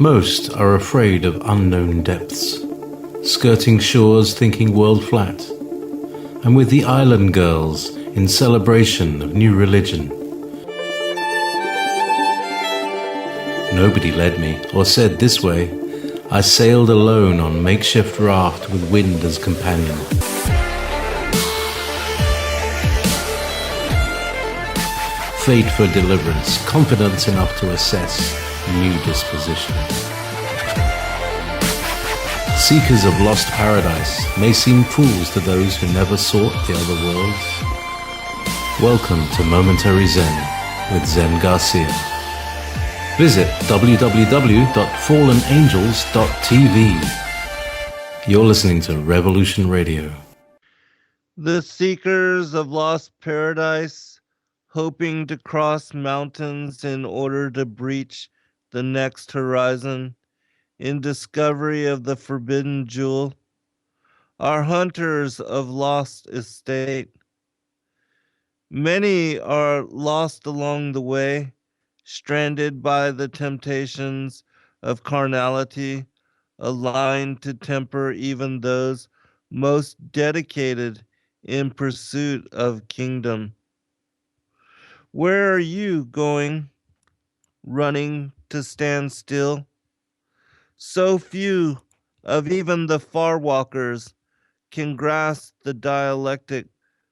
Most are afraid of unknown depths, skirting shores thinking world flat, and with the island girls in celebration of new religion. Nobody led me or said this way. I sailed alone on makeshift raft with wind as companion. Fate for deliverance, confidence enough to assess new disposition. Seekers of lost paradise may seem fools to those who never sought the other worlds. Welcome to Momentary Zen with Zen Garcia. Visit www.fallenangels.tv. You're listening to Revolution Radio. The seekers of lost paradise, hoping to cross mountains in order to breach the next horizon, in discovery of the forbidden jewel, are hunters of lost estate. Many are lost along the way, stranded by the temptations of carnality, aligned to temper even those most dedicated in pursuit of kingdom. Where are you going, running to stand still? So few of even the far walkers can grasp the dialectic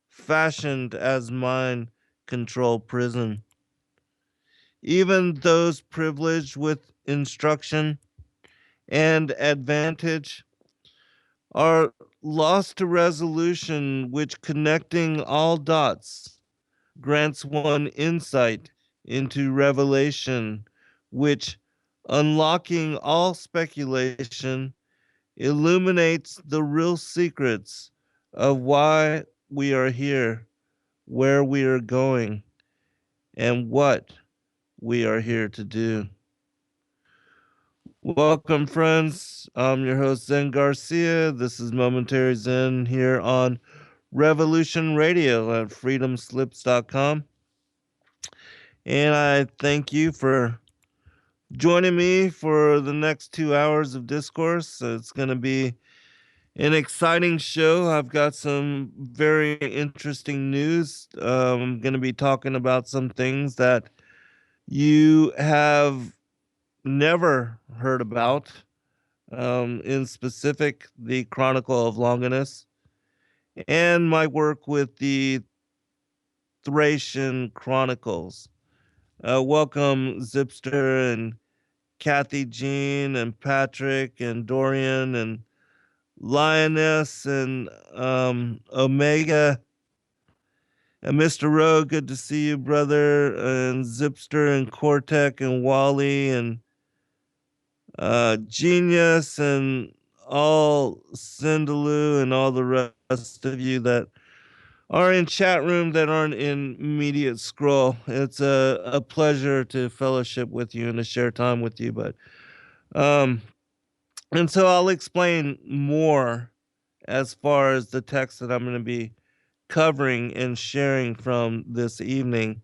fashioned as mind-controlled prison. Even those privileged with instruction and advantage are lost to resolution, which connecting all dots grants one insight into revelation, which unlocking all speculation illuminates the real secrets of why we are here, where we are going, and what we are here to do. Welcome, friends. I'm your host, Zen Garcia. This is Momentary Zen here on Revolution Radio at freedomslips.com. And I thank you for joining me for the next 2 hours of discourse. It's going to be an exciting show. I've got some very interesting news. I'm going to be talking about some things that you have never heard about. In specific, the Chronicle of Longinus and my work with the Thracian Chronicles. Welcome, Zipster and Kathy Jean and Patrick and Dorian and Lioness and Omega and Mr. Rowe. Good to see you, brother. And Zipster and Cortec and Wally and Genius and all Sindaloo and all the rest of you that are in chat room that aren't in immediate scroll. It's a pleasure to fellowship with you and to share time with you. But and so I'll explain more as far as the text that I'm going to be covering and sharing from this evening.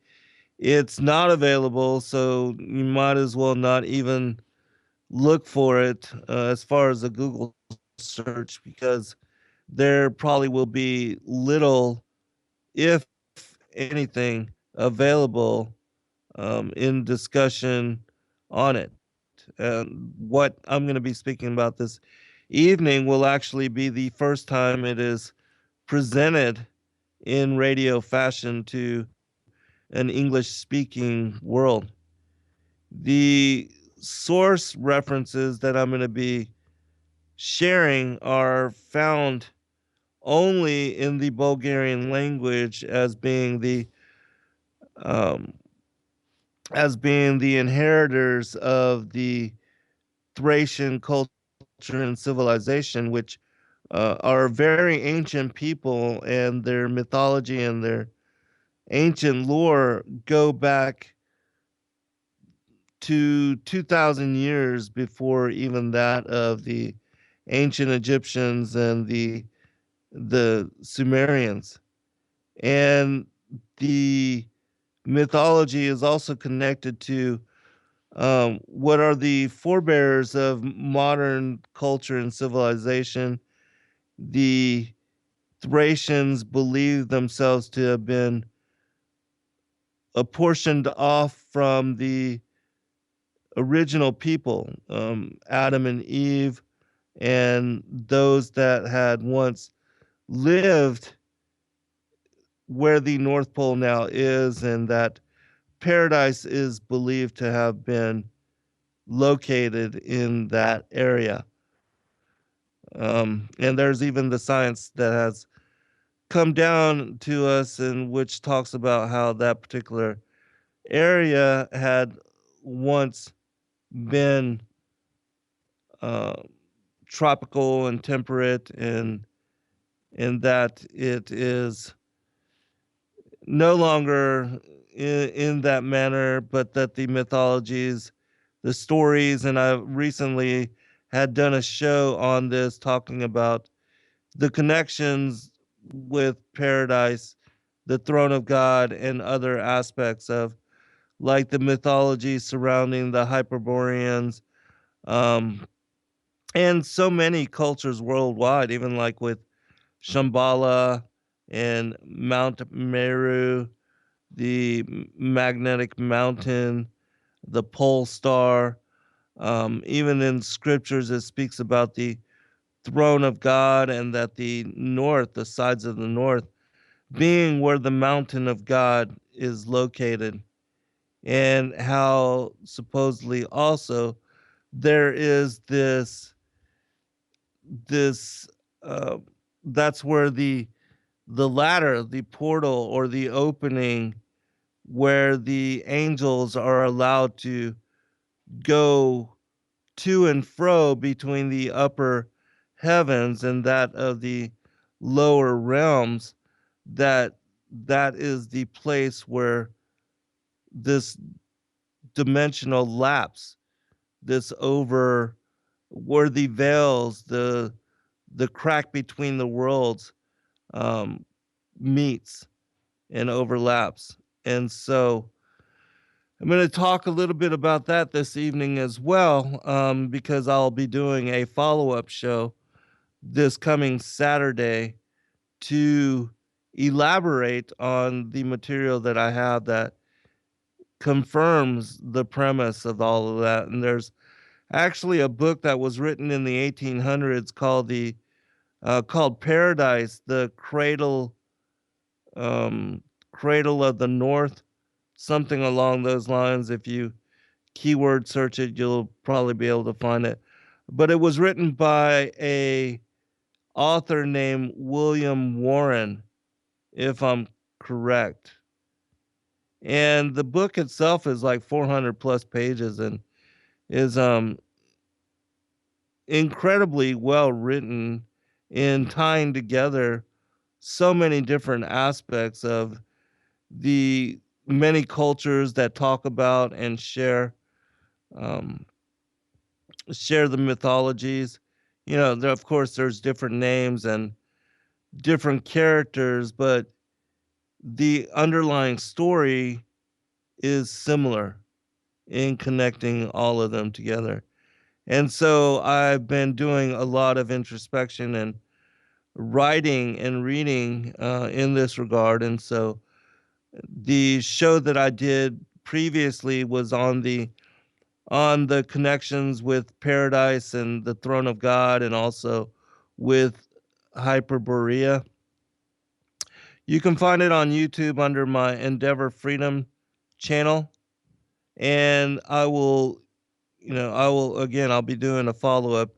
It's not available, so you might as well not even look for it as far as a Google search, because there probably will be little, if anything, available in discussion on it. And what I'm going to be speaking about this evening will actually be the first time it is presented in radio fashion to an English-speaking world. The source references that I'm going to be sharing are found only in the Bulgarian language as being the inheritors of the Thracian culture and civilization, which are very ancient people, and their mythology and their ancient lore go back to 2,000 years before even that of the ancient Egyptians and the Sumerians. And the mythology is also connected to what are the forebears of modern culture and civilization. The Thracians believe themselves to have been apportioned off from the original people, Adam and Eve, and those that had once lived where the North Pole now is, and that paradise is believed to have been located in that area. And there's even the science that has come down to us, in which talks about how that particular area had once been uh, tropical and temperate, and in that it is no longer in that manner, but that the mythologies, the stories, and I recently had done a show on this talking about the connections with paradise, the throne of God, and other aspects of like the mythology surrounding the Hyperboreans, um, and so many cultures worldwide, even like with Shambhala and Mount Meru, the magnetic mountain, the pole star. Even in scriptures, it speaks about the throne of God, and that the north, the sides of the north, being where the mountain of God is located, and how supposedly also there is this uh, that's where the ladder, the portal, or the opening where the angels are allowed to go to and fro between the upper heavens and that of the lower realms, that that is the place where this dimensional lapse, this over, where the veils, the crack between the worlds, um, meets and overlaps. And so I'm going to talk a little bit about that this evening as well, because I'll be doing a follow up show this coming Saturday to elaborate on the material that I have that confirms the premise of all of that. And there's actually a book that was written in the 1800s called Paradise, the um, Cradle of the North, something along those lines. If you keyword search it, you'll probably be able to find it. But it was written by a author named William Warren, if I'm correct. And the book itself is like 400 plus pages and is incredibly well written in tying together so many different aspects of the many cultures that talk about and um, share the mythologies. You know, there, of course, there's different names and different characters, but the underlying story is similar in connecting all of them together. And so I've been doing a lot of introspection and writing and reading in this regard. And so the show that I did previously was on the connections with paradise and the throne of God, and also with Hyperborea. You can find it on YouTube under my Endeavor Freedom channel. And I will, again, I'll be doing a follow up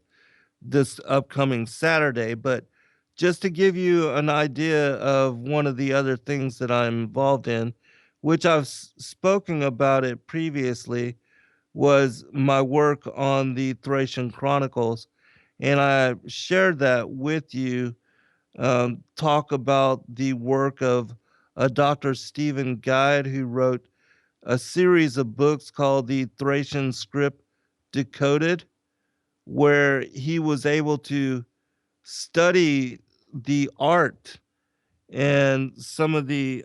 this upcoming Saturday. But just to give you an idea of one of the other things that I'm involved in, which I've spoken about it previously, was my work on the Thracian Chronicles. And I shared that with you, talk about the work of a Dr. Stephen Guide, who wrote a series of books called the Thracian Script Decoded, where he was able to study the art and some of the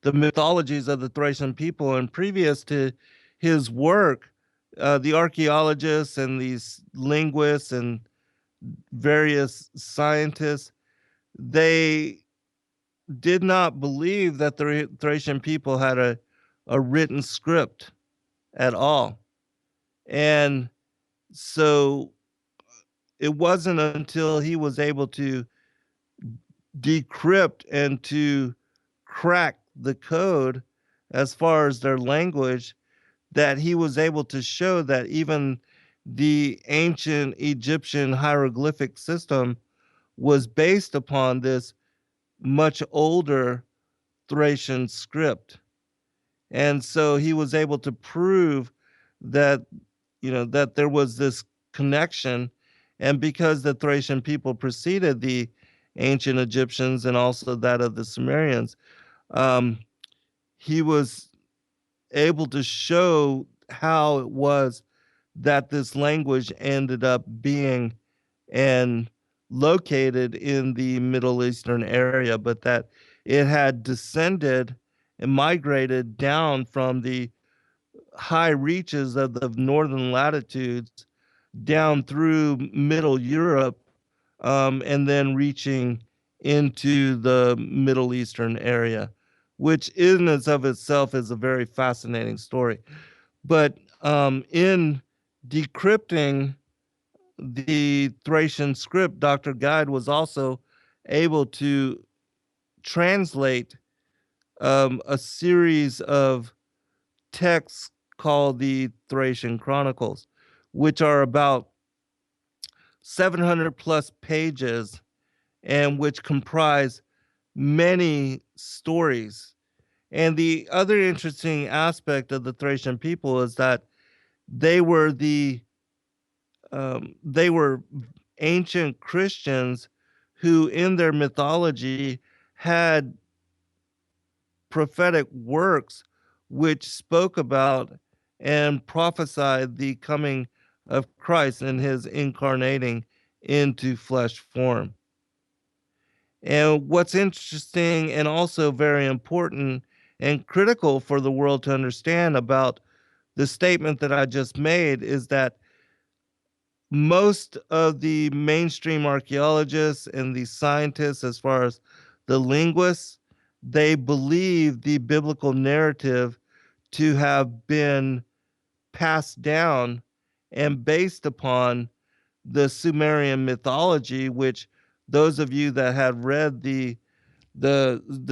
the mythologies of the Thracian people. And previous to his work, the archaeologists and these linguists and various scientists, they did not believe that the Thracian people had a written script at all. And so it wasn't until he was able to decrypt and to crack the code as far as their language that he was able to show that even the ancient Egyptian hieroglyphic system was based upon this much older Thracian script. And so he was able to prove that, that there was this connection. And because the Thracian people preceded the ancient Egyptians and also that of the Sumerians, um, he was able to show how it was that this language ended up being and located in the Middle Eastern area, but that it had descended and migrated down from the high reaches of the northern latitudes down through Middle Europe, and then reaching into the Middle Eastern area, which in and of itself is a very fascinating story. But in decrypting the Thracian script, Dr. Guide was also able to translate a series of texts called the Thracian Chronicles, which are about 700 plus pages and which comprise many stories. And the other interesting aspect of the Thracian people is that they were they were ancient Christians who, in their mythology, had prophetic works which spoke about and prophesied the coming of Christ and his incarnating into flesh form. And what's interesting and also very important and critical for the world to understand about the statement that I just made is that most of the mainstream archaeologists and the scientists, as far as the linguists, they believe the biblical narrative to have been passed down and based upon the Sumerian mythology, which those of you that have read the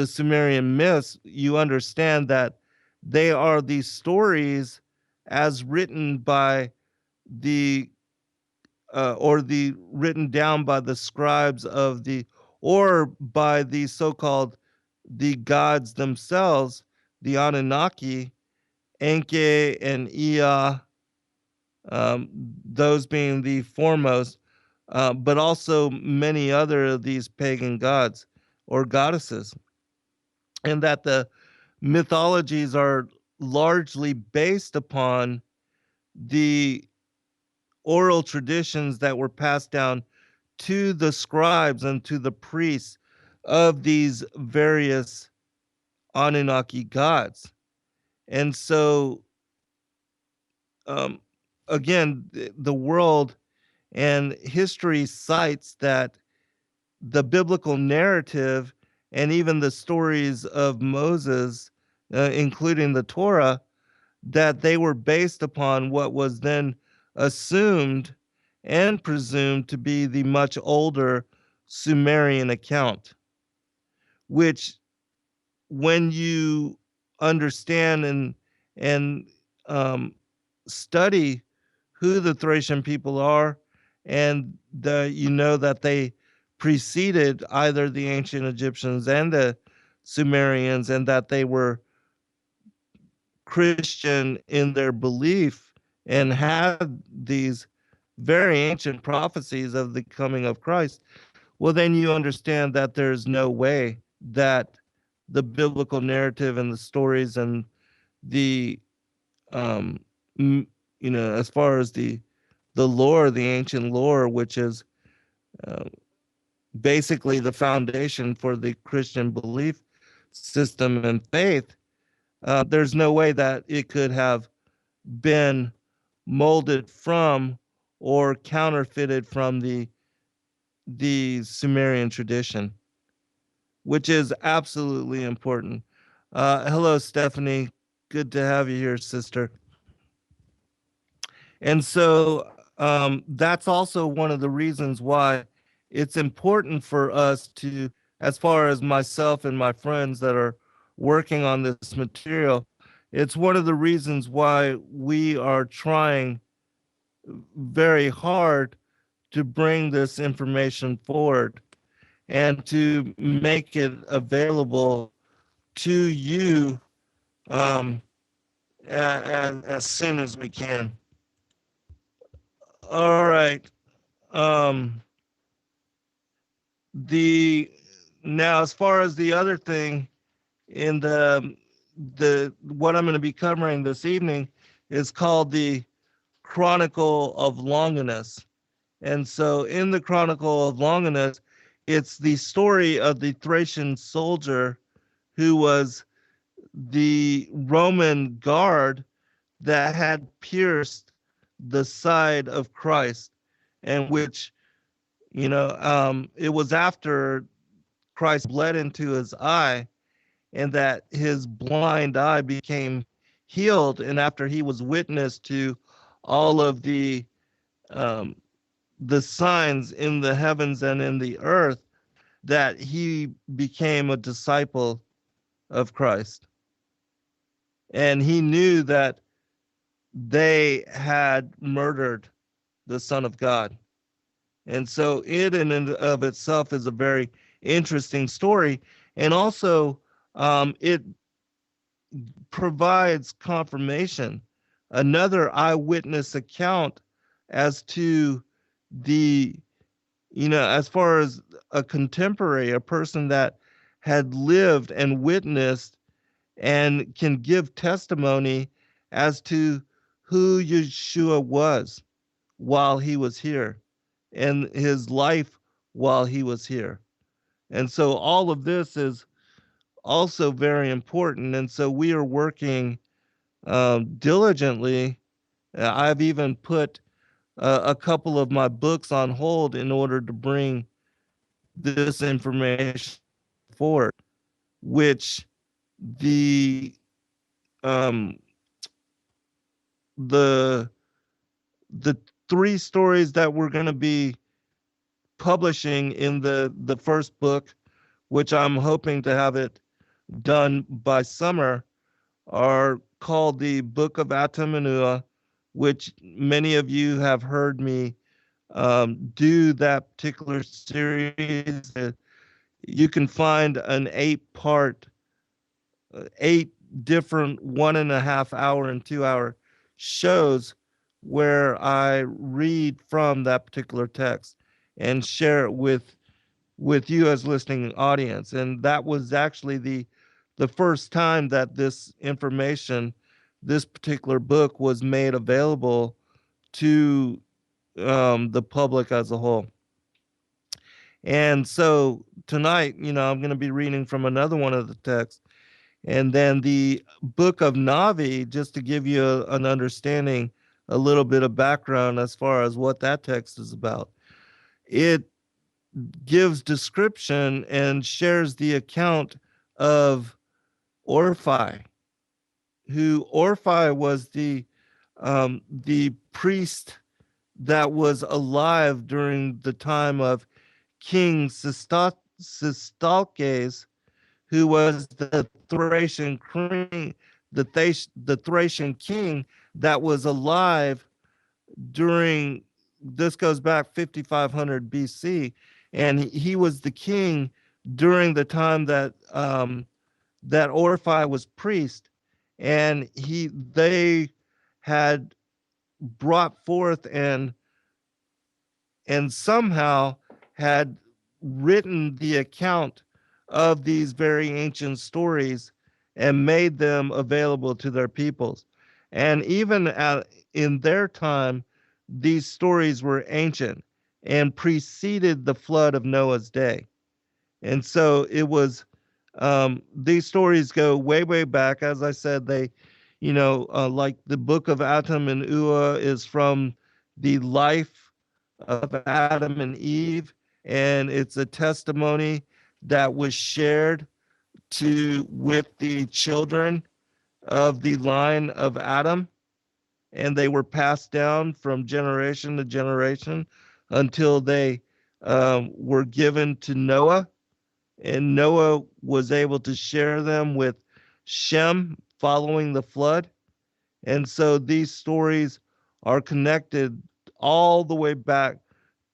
Sumerian myths, you understand that they are these stories as written by the or the written down by the scribes of the or by the so-called the gods themselves, the Anunnaki, Enki and Ea, those being the foremost, but also many other of these pagan gods or goddesses, and that the mythologies are largely based upon the oral traditions that were passed down to the scribes and to the priests of these various Anunnaki gods. And so, um, again, the world and history cites that the biblical narrative and even the stories of Moses, including the Torah, that they were based upon what was then assumed and presumed to be the much older Sumerian account, which when you understand and um, study who the Thracian people are, and you know that they preceded either the ancient Egyptians and the Sumerians, and that they were Christian in their belief and had these very ancient prophecies of the coming of Christ, well, then you understand that there's no way that the biblical narrative and the stories and the um as far as the lore, the ancient lore, which is uh, basically the foundation for the Christian belief system and faith, there's no way that it could have been molded from or counterfeited from the Sumerian tradition, which is absolutely important. Hello, Stephanie. Good to have you here, sister. And so that's also one of the reasons why it's important for us to, as far as myself and my friends that are working on this material, it's one of the reasons why we are trying very hard to bring this information forward and to make it available to you as soon as we can. All right. Um, the Now, as far as the other thing in the what I'm going to be covering this evening is called the Chronicle of Longinus. And so in the Chronicle of Longinus, it's the story of the Thracian soldier who was the Roman guard that had pierced the side of Christ, and which, it was after Christ bled into his eye, and that his blind eye became healed, and after he was witness to all of um, the signs in the heavens and in the earth, that he became a disciple of Christ. And he knew that they had murdered the Son of God. And so it in and of itself is a very interesting story. And also, it provides confirmation, another eyewitness account as to the, as far as a contemporary, a person that had lived and witnessed and can give testimony as to who Yeshua was while he was here and his life while he was here. And so all of this is also very important. And so we are working diligently. I've even put a couple of my books on hold in order to bring this information forward, which the um, the the three stories that we're going to be publishing in the first book, which I'm hoping to have it done by summer, are called the Book of Atamanua, which many of you have heard me do that particular series. You can find an 8-part, 8 different 1.5 hour and 2 hour shows where I read from that particular text and share it with you as listening audience. And that was actually the first time that this information, this particular book, was made available to the public as a whole. And so tonight, I'm going to be reading from another one of the texts. And then the book of Navi, just to give you an understanding, a little bit of background as far as what that text is about. It gives description and shares the account of Orphi, who Orphi was the priest that was alive during the time of King Sistalkes, who was the Thracian king, the Thracian king that was alive during, this goes back 5500 BC, and he was the king during the time that that Orphi was priest, and they had brought forth and somehow had written the account of these very ancient stories and made them available to their peoples. And even in their time, these stories were ancient and preceded the flood of Noah's day. And so it was These stories go way, way back. As I said, they, like the book of Adam and Ua is from the life of Adam and Eve, and it's a testimony that was shared to with the children of the line of Adam, and they were passed down from generation to generation until they were given to Noah, and Noah was able to share them with Shem following the flood. And so these stories are connected all the way back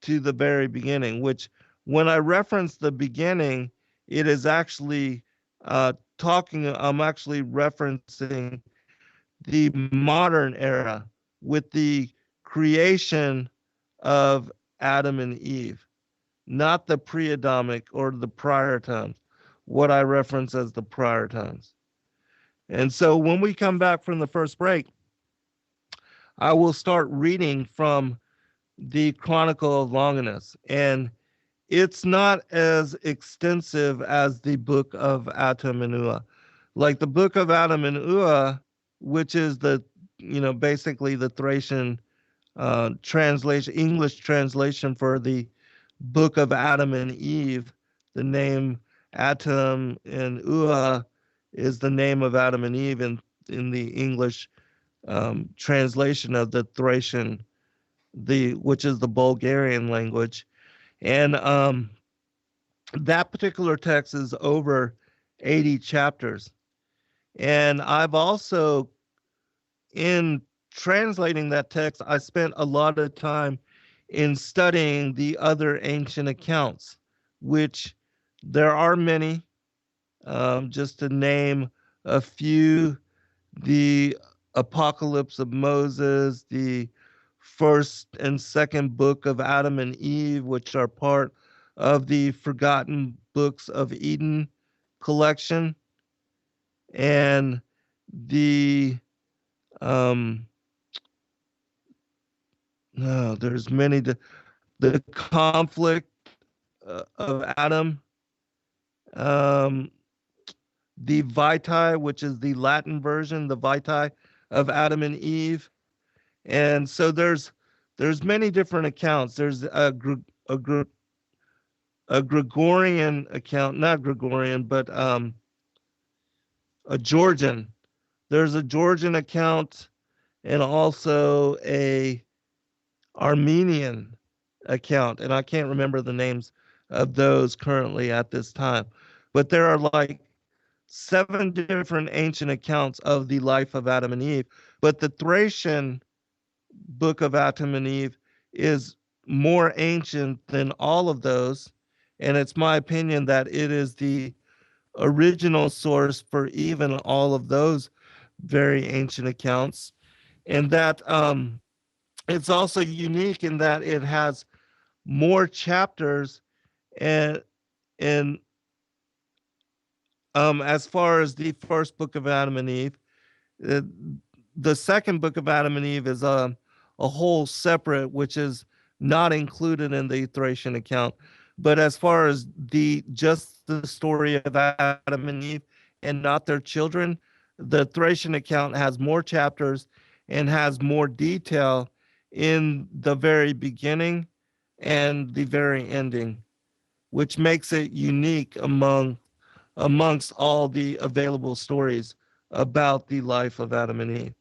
to the very beginning, which when I reference the beginning, it is actually I'm actually referencing the modern era with the creation of Adam and Eve, not the pre-Adamic or the prior times, what I reference as the prior times. And so when we come back from the first break, I will start reading from the Chronicle of Longinus. And it's not as extensive as the book of Atum and Ua. Like the book of Adam and Ua, which is basically the Thracian translation, English translation for the book of Adam and Eve. The name Atum and Ua is the name of Adam and Eve in the English translation of the Thracian, which is the Bulgarian language. And that particular text is over 80 chapters. And I've also, in translating that text, I spent a lot of time in studying the other ancient accounts, which there are many. Just to name a few, the Apocalypse of Moses, the first and second book of Adam and Eve, which are part of the Forgotten Books of Eden collection, and the um no, there's many, the conflict of Adam, um the Vitae, which is the Latin version, the Vitae of Adam and Eve. And so there's many different accounts. There's a, a Gregorian account, not Gregorian, but a Georgian. There's a Georgian account and also a Armenian account, and I can't remember the names of those currently at this time. But there are like 7 different ancient accounts of the life of Adam and Eve. But the Thracian book of Adam and Eve is more ancient than all of those. And it's my opinion that it is the original source for even all of those very ancient accounts. And that it's also unique in that it has more chapters, and and as far as the first book of Adam and Eve, uh, the second book of Adam and Eve is a whole separate, which is not included in the Thracian account. But as far as just the story of Adam and Eve and not their children, the Thracian account has more chapters and has more detail in the very beginning and the very ending, which makes it unique amongst all the available stories about the life of Adam and Eve.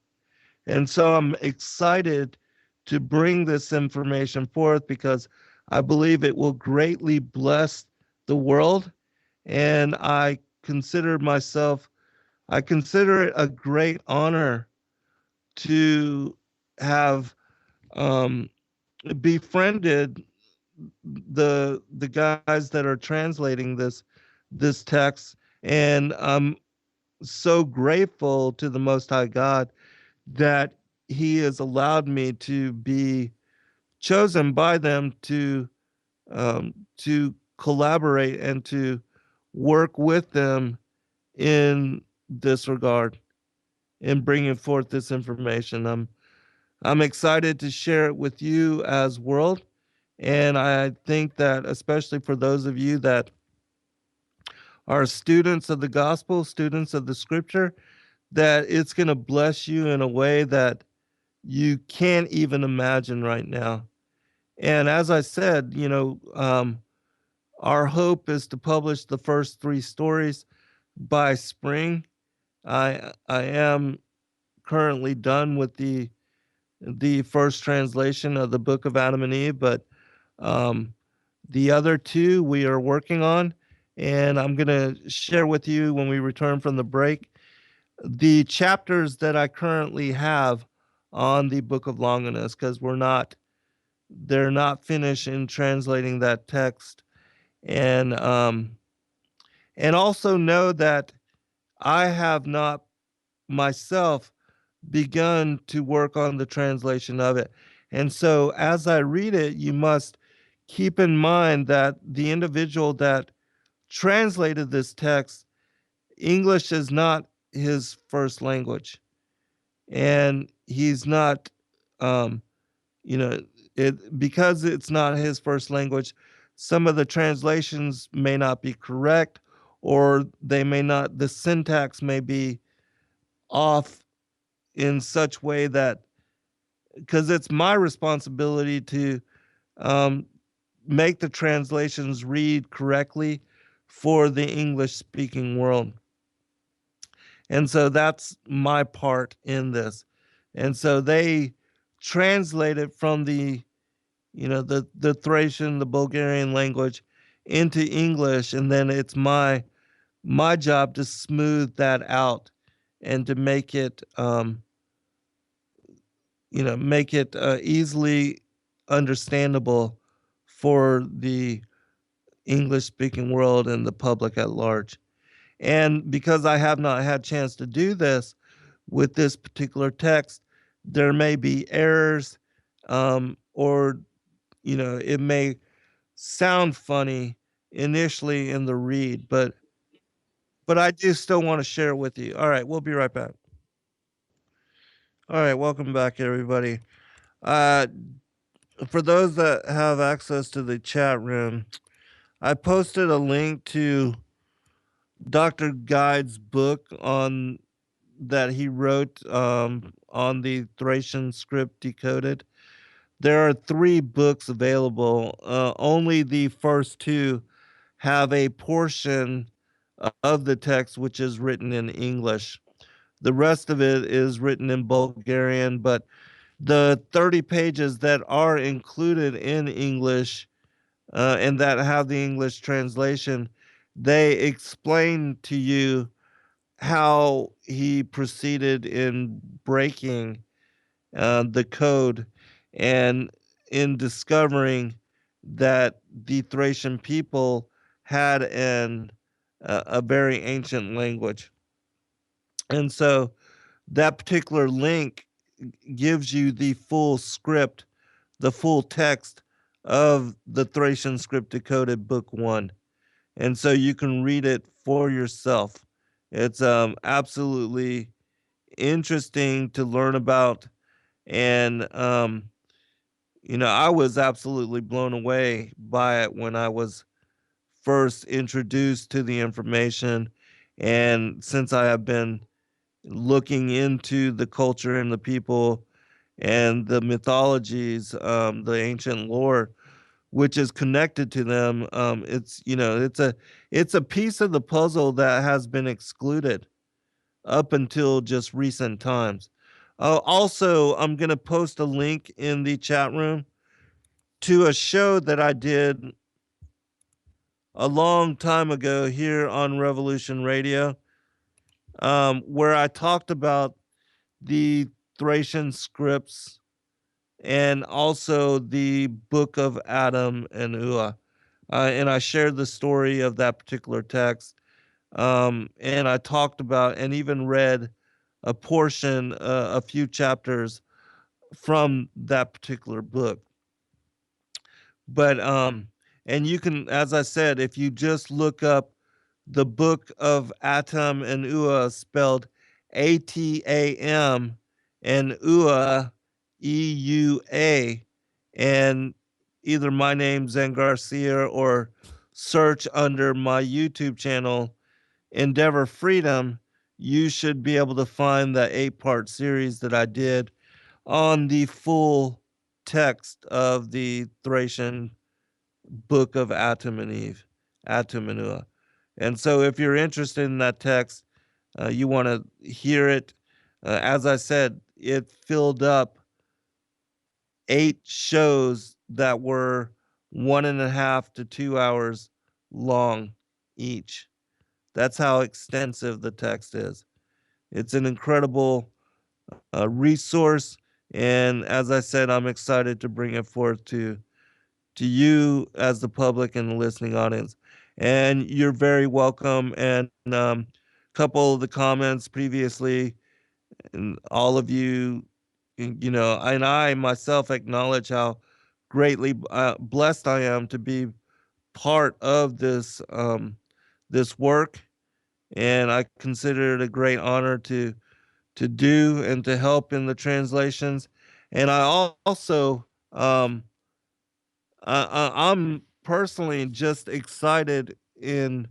And so I'm excited to bring this information forth because I believe it will greatly bless the world. And I consider it a great honor to have um, befriended the guys that are translating this text, and I'm so grateful to the Most High God that He has allowed me to be chosen by them to collaborate and to work with them in this regard in bringing forth this information. I'm excited to share it with you as world, and I think that especially for those of you that are students of the gospel, students of the scripture, that it's going to bless you in a way that you can't even imagine right now. And as I said, our hope is to publish the first 3 stories by spring. I am currently done with the first translation of the Book of Adam and Eve, but um, the other 2 we are working on, and I'm going to share with you when we return from the break the chapters that I currently have on the Book of Longinus, because they're not finished in translating that text, and also know that I have not myself begun to work on the translation of it. And so as I read it, you must keep in mind that the individual that translated this text, English is not his first language. And he's not, um, you know, because it's not his first language, some of the translations may not be correct, or they may not, the syntax may be off in such way that, because it's my responsibility to um, make the translations read correctly for the English speaking world. And so that's my part in this. And so they translate it from the Thracian, the Bulgarian language into English, and then it's my job to smooth that out and to make it easily understandable for the English speaking world and the public at large. And because I have not had chance to do this with this particular text, there may be errors, or it may sound funny initially in the read, but I do still want to share it with you. All right, we'll be right back. All right, welcome back, everybody. Uh, for those that have access to the chat room, I posted a link to Dr. Guide's book on that he wrote on the Thracian script decoded. There are 3 books available. Only the first 2 have a portion of the text which is written in English. The rest of it is written in Bulgarian, but the 30 pages that are included in English and that have the English translation, they explain to you how he proceeded in breaking the code and in discovering that the Thracian people had a very ancient language. And so that particular link gives you the full script, the full text of the Thracian script decoded book 1. And so you can read it for yourself. It's absolutely interesting to learn about. And I was absolutely blown away by it when I was first introduced to the information. And since I have been looking into the culture and the people and the mythologies, the ancient lore, which is connected to them, it's a piece of the puzzle that has been excluded up until just recent times. Also, I'm going to post a link in the chat room to a show that I did a long time ago here on Revolution Radio, where I talked about the Thracian scripts and also the Book of Adam and Ua. And I shared the story of that particular text. And I talked about and even read a portion, a few chapters from that particular book. But and you can, as I said, if you just look up the Book of Atam and Ua, spelled Atam, and Ua, Eua, and either my name Zen Garcia or search under my YouTube channel, Endeavor Freedom, you should be able to find the 8-part series that I did on the full text of the Thracian book of Atum and Eve, Atum and Ua. And so if you're interested in that text, you want to hear it. As I said, it filled up 8 shows that were 1.5 to 2 hours long each. That's how extensive the text is. It's an incredible resource. And as I said, I'm excited to bring it forth to you as the public and the listening audience. And you're very welcome. And a couple of the comments previously, and all of you, and I myself acknowledge how greatly blessed I am to be part of this work, and I consider it a great honor to do and to help in the translations. And I also I'm personally just excited in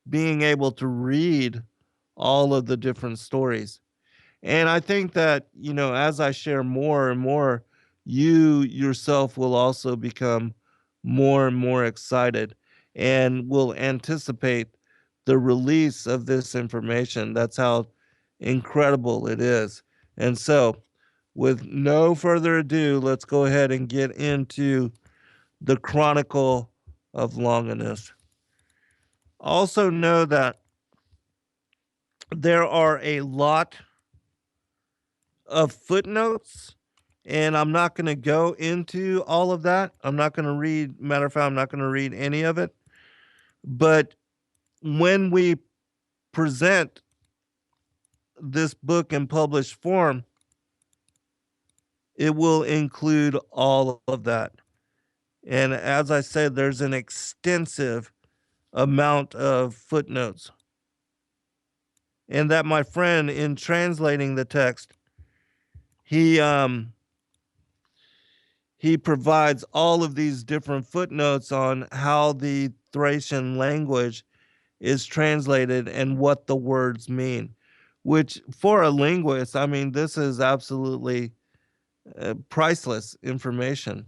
being able to read all of the different stories. And I think that, as I share more and more, you yourself will also become more and more excited and will anticipate the release of this information. That's how incredible it is. And so, with no further ado, let's go ahead and get into the Chronicle of Longinus. Also, know that there are a lot of footnotes, and I'm not going to go into all of that. I'm not going to read, matter of fact, I'm not going to read any of it. But when we present this book in published form, it will include all of that. And as I said, there's an extensive amount of footnotes. And that my friend, in translating the text, he provides all of these different footnotes on how the Thracian language is translated and what the words mean, which for a linguist, I mean, this is absolutely priceless information,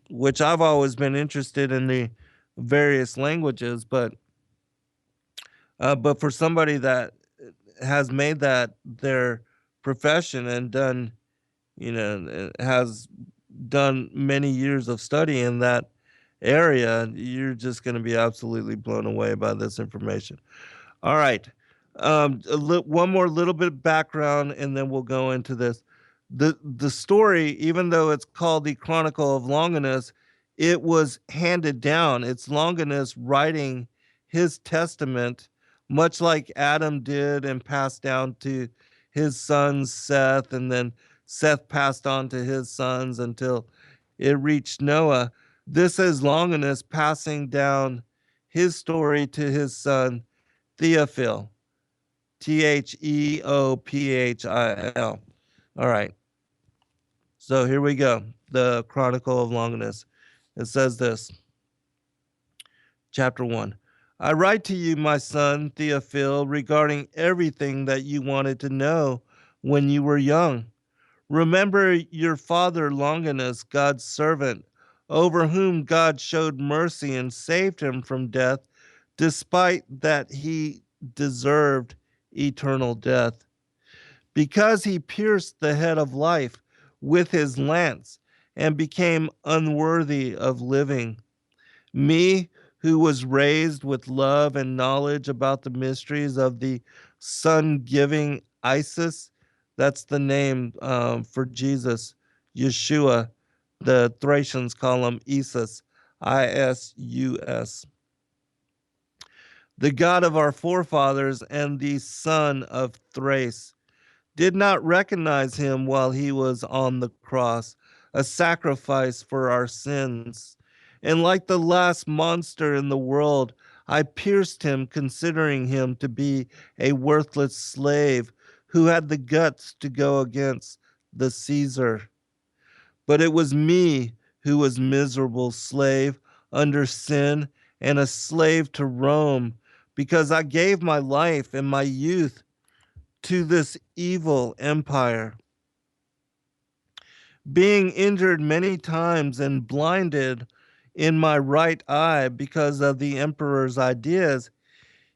which I've always been interested in the various languages, but for somebody that has made that their profession and done, has done many years of study in that area, you're just going to be absolutely blown away by this information. All right. One more little bit of background, and then we'll go into this. The story, even though it's called the Chronicle of Longinus, it was handed down. It's Longinus writing his testament, much like Adam did, and passed down to his son Seth, and then Seth passed on to his sons until it reached Noah. This is Longinus passing down his story to his son Theophil. Theophil. All right. So here we go. The Chronicle of Longinus. It says this. Chapter 1. I write to you, my son Theophil, regarding everything that you wanted to know when you were young. Remember your father Longinus, God's servant, over whom God showed mercy and saved him from death, despite that he deserved eternal death. Because he pierced the head of life with his lance and became unworthy of living. Me, who was raised with love and knowledge about the mysteries of the son-giving Isis, that's the name for Jesus, Yeshua. The Thracians call him Isus, Isus. The God of our forefathers and the son of Thrace, did not recognize him while he was on the cross, a sacrifice for our sins. And like the last monster in the world, I pierced him, considering him to be a worthless slave who had the guts to go against the Caesar. But it was me who was miserable slave under sin and a slave to Rome because I gave my life and my youth to this evil empire. Being injured many times and blinded in my right eye because of the emperor's ideas,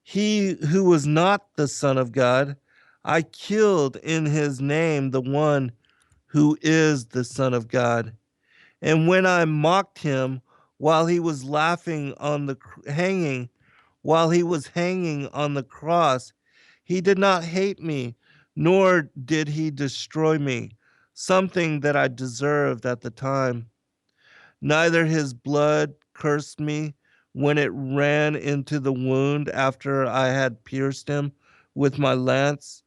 he who was not the Son of God, I killed in his name the one who is the Son of God. And when I mocked him while he was laughing on the hanging, while he was hanging on the cross, he did not hate me, nor did he destroy me, something that I deserved at the time. Neither his blood cursed me when it ran into the wound after I had pierced him with my lance,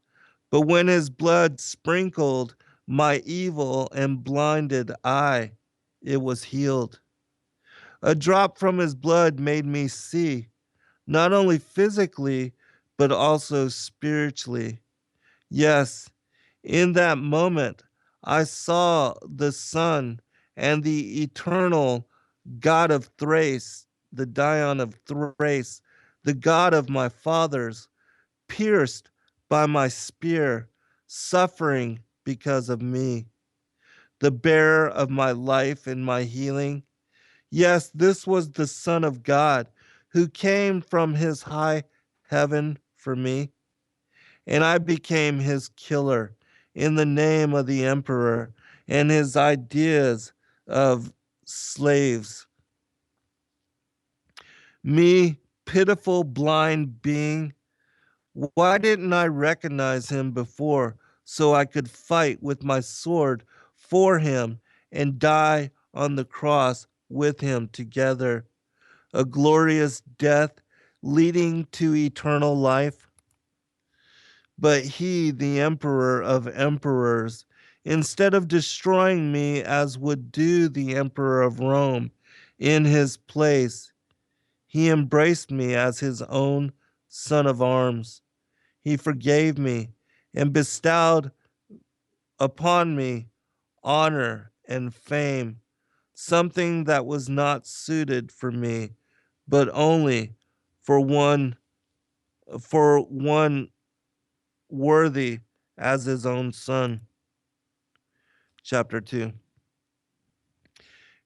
but when his blood sprinkled my evil and blinded eye, it was healed. A drop from his blood made me see, not only physically, but also spiritually. Yes, in that moment, I saw the Son and the eternal God of Thrace, the Dion of Thrace, the God of my fathers, pierced by my spear, suffering because of me, the bearer of my life and my healing. Yes, this was the Son of God who came from his high heaven for me, and I became his killer in the name of the emperor and his ideas of slaves. Me, pitiful blind being, why didn't I recognize him before so I could fight with my sword for him and die on the cross with him together? A glorious death leading to eternal life. But he, the emperor of emperors, instead of destroying me as would do the emperor of Rome in his place, he embraced me as his own son of arms. He forgave me and bestowed upon me honor and fame, something that was not suited for me, but only for one worthy as his own son. Chapter 2.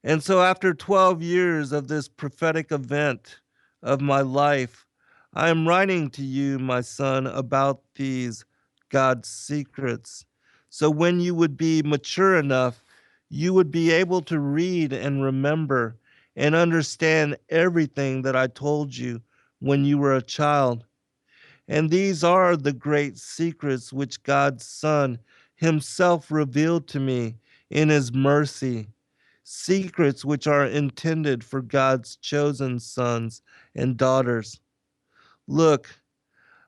And so, after 12 years of this prophetic event of my life, I am writing to you, my son, about these God's secrets. So, when you would be mature enough, you would be able to read and remember and understand everything that I told you when you were a child. And these are the great secrets which God's Son Himself revealed to me in His mercy, secrets which are intended for God's chosen sons and daughters. Look,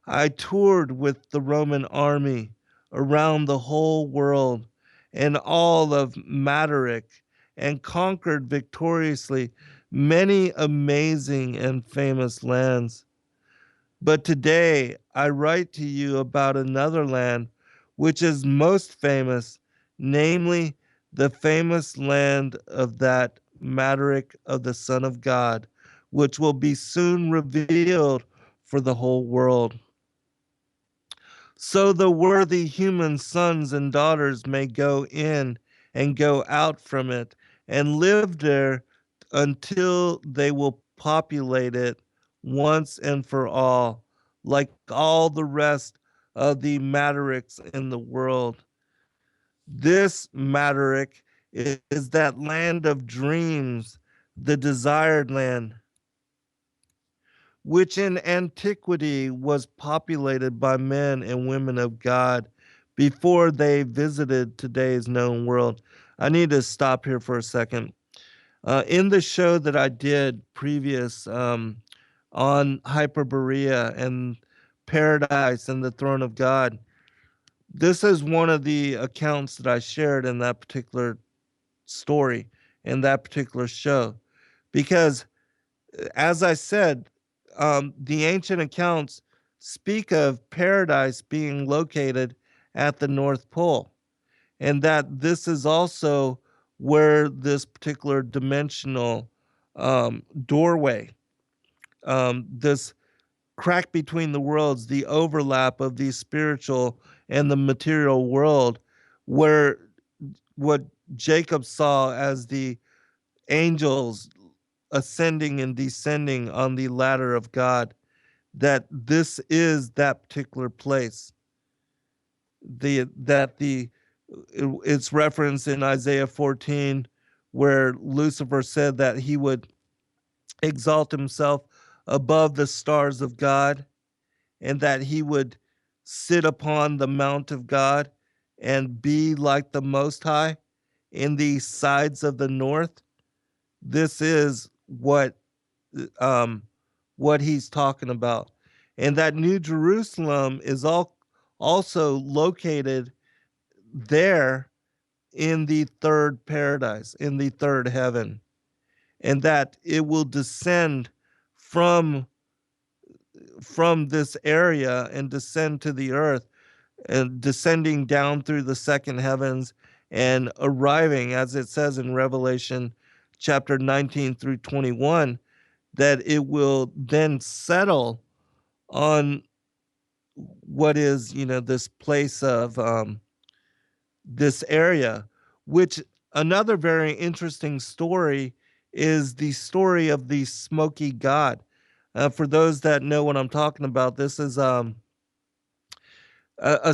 I toured with the Roman army around the whole world and all of Madaric and conquered victoriously many amazing and famous lands. But today I write to you about another land which is most famous, namely the famous land of that Madaric of the Son of God, which will be soon revealed for the whole world. So the worthy human sons and daughters may go in and go out from it and live there until they will populate it once and for all, like all the rest of the Madarics in the world. This Madaric is that land of dreams, the desired land, which in antiquity was populated by men and women of God before they visited today's known world. I need to stop here for a second. In the show that I did previous on Hyperborea and Paradise and the Throne of God, this is one of the accounts that I shared in that particular story, in that particular show. Because as I said, the ancient accounts speak of paradise being located at the North Pole, and that this is also where this particular dimensional doorway, this crack between the worlds, the overlap of the spiritual and the material world, where what Jacob saw as the angels ascending and descending on the ladder of God, that this is that particular place. It's referenced in Isaiah 14, where Lucifer said that he would exalt himself above the stars of God, and that he would sit upon the mount of God and be like the Most High in the sides of the north. This is um, what he's talking about, and that New Jerusalem is also located there in the third paradise, in the third heaven, and that it will descend from this area and descend to the earth, and descending down through the second heavens and arriving, as it says in Revelation chapter 19 through 21, that it will then settle on what is, this place of this area, which another very interesting story is the story of the smoky god. For those that know what I'm talking about, this is a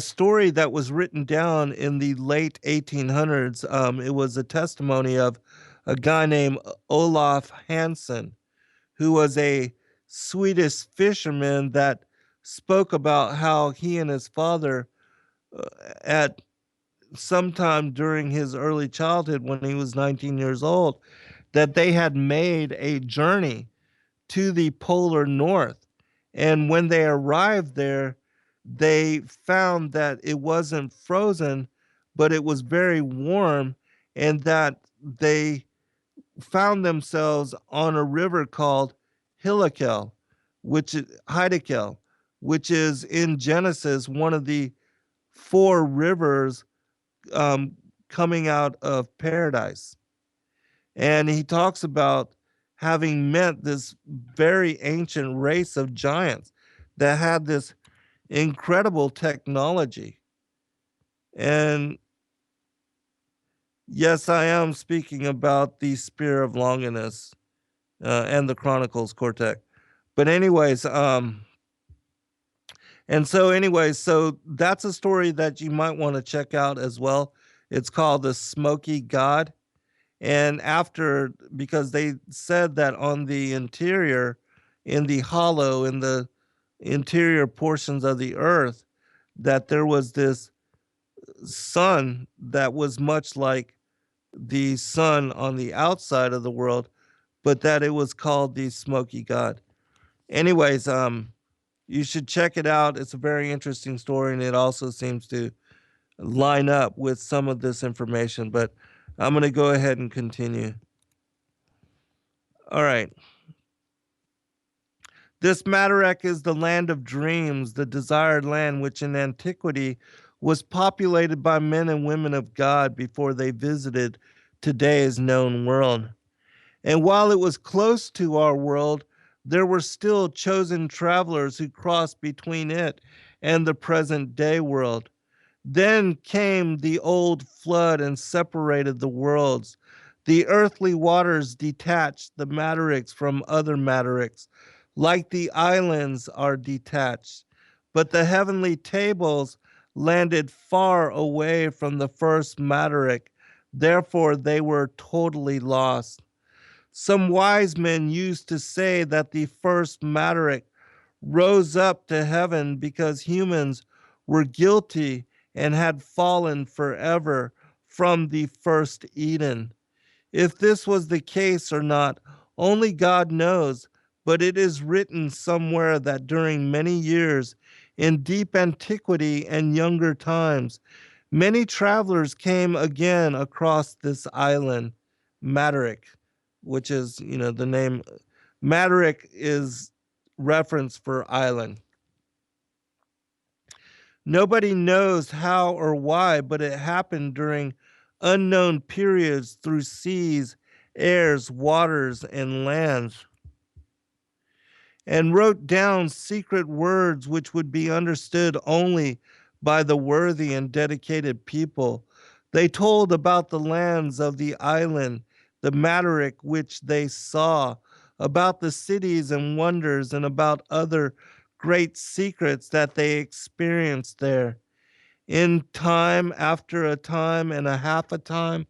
story that was written down in the late 1800s. It was a testimony of a guy named Olaf Hansen, who was a Swedish fisherman that spoke about how he and his father, at sometime during his early childhood, when he was 19 years old, that they had made a journey to the polar north. And when they arrived there, they found that it wasn't frozen, but it was very warm, and that they found themselves on a river called Hyllikel, which is Heidekel, which is in Genesis one of the four rivers um, coming out of paradise. And he talks about having met this very ancient race of giants that had this incredible technology. And yes, I am speaking about the Spear of Longinus and the Chronicles Quartet. But anyways, so that's a story that you might want to check out as well. It's called The Smoky God. And after, because they said that on the interior, in the hollow, in the interior portions of the earth, that there was this sun that was much like the sun on the outside of the world, but that it was called the Smoky God. Anyways, you should check it out. It's a very interesting story, and it also seems to line up with some of this information. But I'm going to go ahead and continue. All right. This Madarek is the land of dreams, the desired land which in antiquity was populated by men and women of God before they visited today's known world. And while it was close to our world, there were still chosen travelers who crossed between it and the present day world. Then came the old flood and separated the worlds. The earthly waters detached the Madareks from other Madareks, like the islands are detached. But the heavenly tables landed far away from the first Madarek, therefore they were totally lost. Some wise men used to say that the first Madarek rose up to heaven because humans were guilty and had fallen forever from the first Eden. If this was the case or not, only God knows, but it is written somewhere that during many years, in deep antiquity and younger times, many travelers came again across this island, Madarek, which is, the name Madarek is reference for island. Nobody knows how or why, but it happened during unknown periods through seas airs, waters, and lands, and wrote down secret words which would be understood only by the worthy and dedicated people. They told about the lands of the island, the Matterick which they saw, about the cities and wonders, and about other great secrets that they experienced there. In time, after a time and a half a time,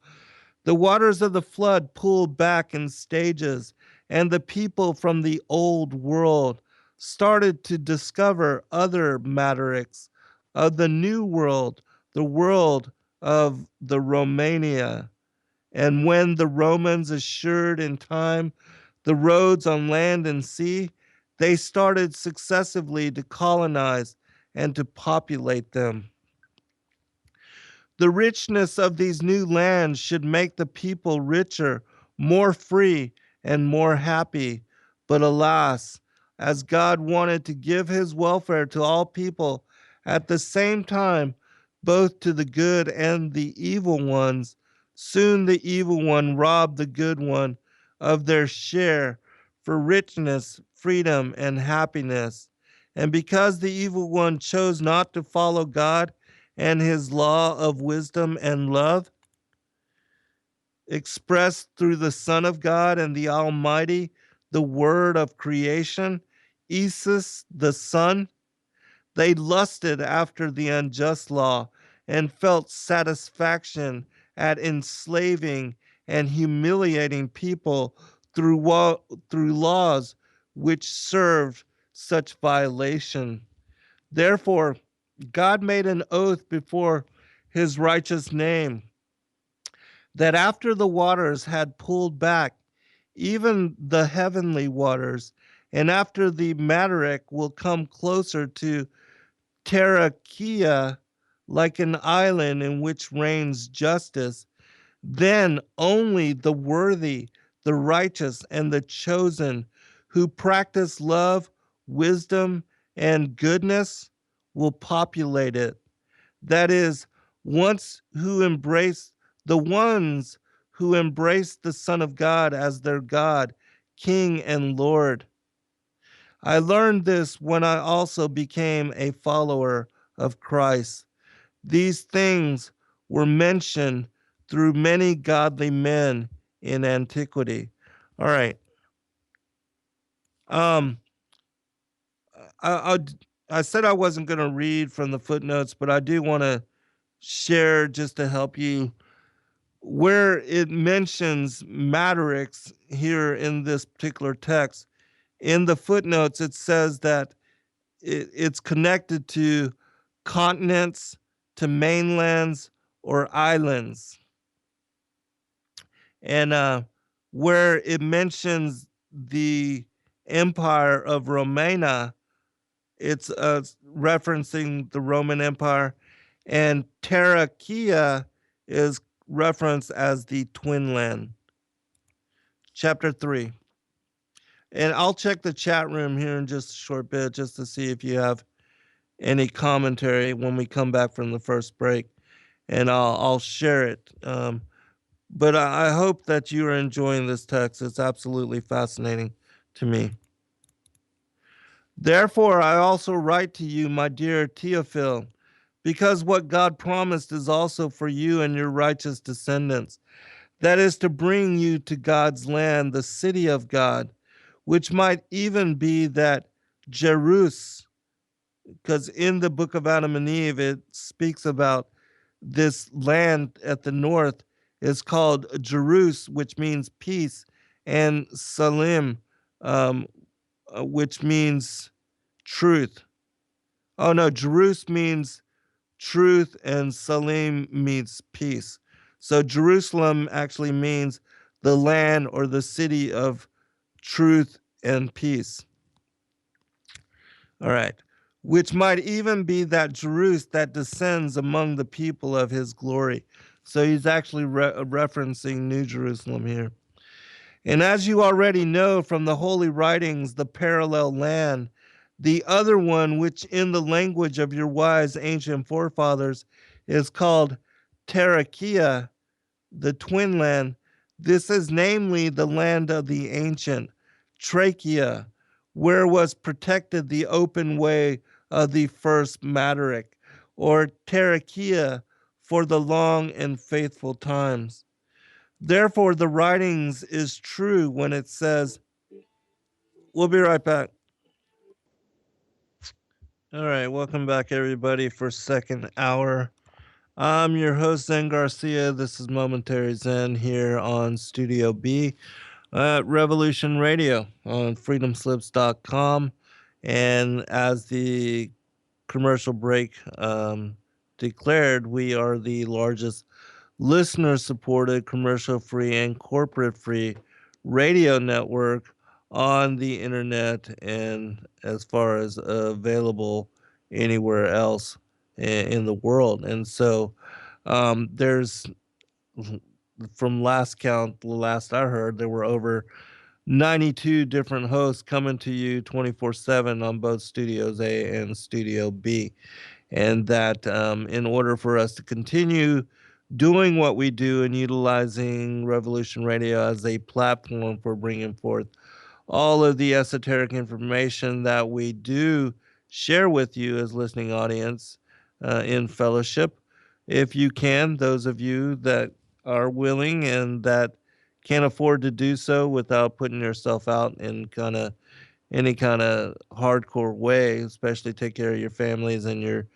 the waters of the flood pulled back in stages, and the people from the old world started to discover other Mattericks of the new world, the world of the Romania. And when the Romans assured in time the roads on land and sea, they started successively to colonize and to populate them. The richness of these new lands should make the people richer, more free, and more happy. But alas, as God wanted to give his welfare to all people at the same time, both to the good and the evil ones, soon the evil one robbed the good one of their share for richness, freedom, and happiness. And because the evil one chose not to follow God, and his law of wisdom and love, expressed through the Son of God and the Almighty, the Word of creation, Isis, the Son. They lusted after the unjust law and felt satisfaction at enslaving and humiliating people through laws which served such violation. Therefore, God made an oath before his righteous name that after the waters had pulled back, even the heavenly waters, and after the Matterick will come closer to Terrakia like an island in which reigns justice, then only the worthy, the righteous, and the chosen who practice love, wisdom, and goodness will populate it. That is, once who embrace the ones who embrace the Son of God as their God, King, and Lord. I learned this when I also became a follower of Christ. These things were mentioned through many godly men in antiquity. All right. Um, I, I said I wasn't going to read from the footnotes, but I do want to share just to help you where it mentions Mattericks here in this particular text. In the footnotes, it says that it's connected to continents, to mainlands, or islands. And where it mentions the empire of Romania, it's referencing the Roman Empire, and Terrakia is referenced as the Twin Land. Chapter 3. And I'll check the chat room here in just a short bit just to see if you have any commentary when we come back from the first break, and I'll share it. But I hope that you are enjoying this text. It's absolutely fascinating to me. Therefore, I also write to you, my dear Theophil, because what God promised is also for you and your righteous descendants. That is to bring you to God's land, the city of God, which might even be that Jerus, because in the book of Adam and Eve, it speaks about this land at the north is called Jerus, which means peace, and Salim, um, which means truth. Oh no, Jerus means truth, and Salim means peace. So Jerusalem actually means the land or the city of truth and peace. All right. Which might even be that Jerus that descends among the people of his glory. So he's actually referencing New Jerusalem here. And as you already know from the holy writings, the parallel land, the other one, which in the language of your wise ancient forefathers is called Terrakia, the twin land, This is namely the land of the ancient Thracia, where was protected the open way of the first Mataric, or Tarakia, for the long and faithful times. Therefore, the writings is true when it says, we'll be right back. All right, welcome back, everybody, for second hour. I'm your host, Zen Garcia. This is Momentary Zen here on Studio B at Revolution Radio on freedomslips.com. And as the commercial break declared, we are the largest listener supported, commercial free, and corporate free radio network on the internet and as far as available anywhere else in the world. And so there's, from last count, the last I heard, there were over 92 different hosts coming to you 24/7 on both Studios A and Studio B. And that in order for us to continue doing what we do and utilizing Revolution Radio as a platform for bringing forth all of the esoteric information that we do share with you as listening audience in fellowship. If you can, those of you that are willing and that can't afford to do so without putting yourself out in any kind of hardcore way, especially take care of your families and your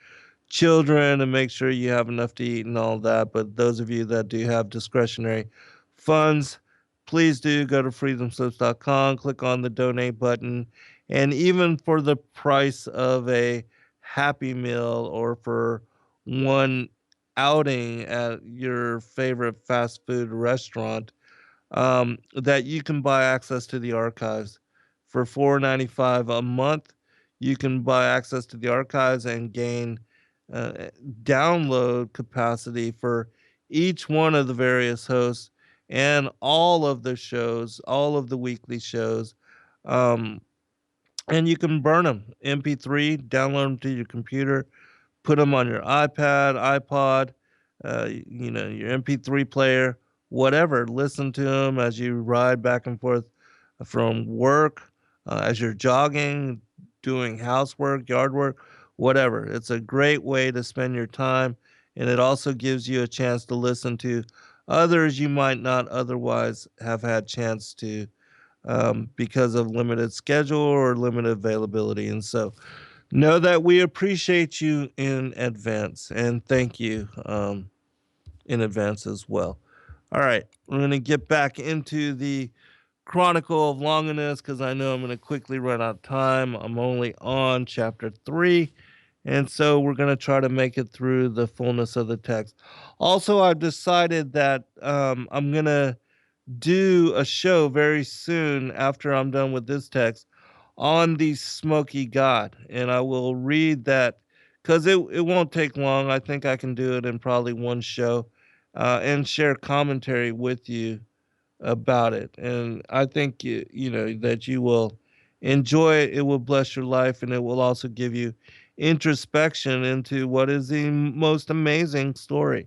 children and make sure you have enough to eat and all that. But those of you that do have discretionary funds, please do go to freedomslips.com, click on the donate button. And even for the price of a Happy Meal or for one outing at your favorite fast food restaurant, that you can buy access to the archives for $4.95 a month. You can buy access to the archives and gain uh, download capacity for each one of the various hosts and all of the shows, all of the weekly shows. Um, and you can burn them MP3, download them to your computer, put them on your iPad, iPod, your MP3 player, whatever. Listen to them as you ride back and forth from work, as you're jogging, doing housework, yard work, whatever. It's a great way to spend your time, and it also gives you a chance to listen to others you might not otherwise have had chance to because of limited schedule or limited availability. And so, know that we appreciate you in advance and thank you in advance as well. All right, we're going to get back into the Chronicle of Longinus because I know I'm going to quickly run out of time. I'm only on chapter 3, and so we're going to try to make it through the fullness of the text. Also, I've decided that I'm going to do a show very soon after I'm done with this text on the smoky god, and I will read that because it won't take long. I think I can do it in probably one show and share commentary with you about it. And I think you know that you will enjoy it. It will bless your life, and it will also give you introspection into what is the most amazing story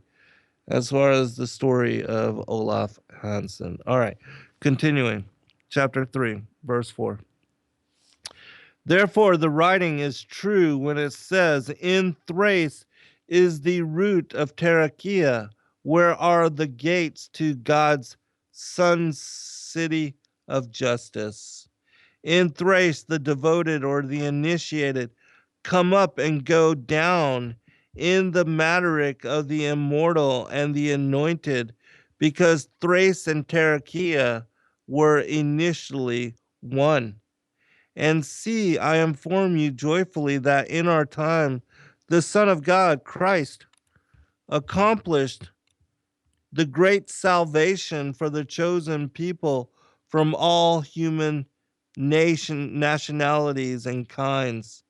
as far as the story of Olaf Hansen. All right, continuing. Chapter 3, verse 4. Therefore, the writing is true when it says, in Thrace is the root of Tarakia, where are the gates to God's sun city of justice. In Thrace, the devoted or the initiated come up and go down in the Mataric of the immortal and the anointed, because Thrace and Tarakia were initially one. And see, I inform you joyfully that in our time, the Son of God, Christ, accomplished the great salvation for the chosen people from all human nationalities and kinds.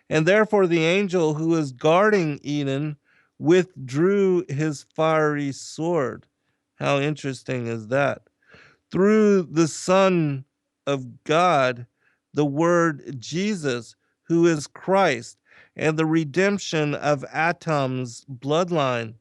And therefore, the angel who is guarding Eden withdrew his fiery sword. How interesting is that? Through the Son of God, the Word Jesus, who is Christ, and the redemption of Adam's bloodline.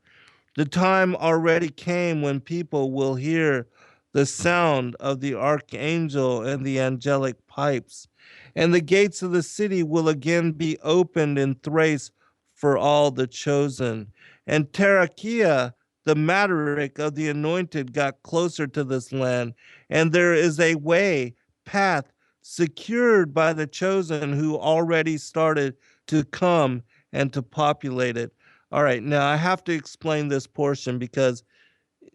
The time already came when people will hear the sound of the archangel and the angelic pipes. And the gates of the city will again be opened in Thrace for all the chosen. And Tarakia, the Mataric of the anointed, got closer to this land, and there is a way, path, secured by the chosen who already started to come and to populate it. All right, now I have to explain this portion because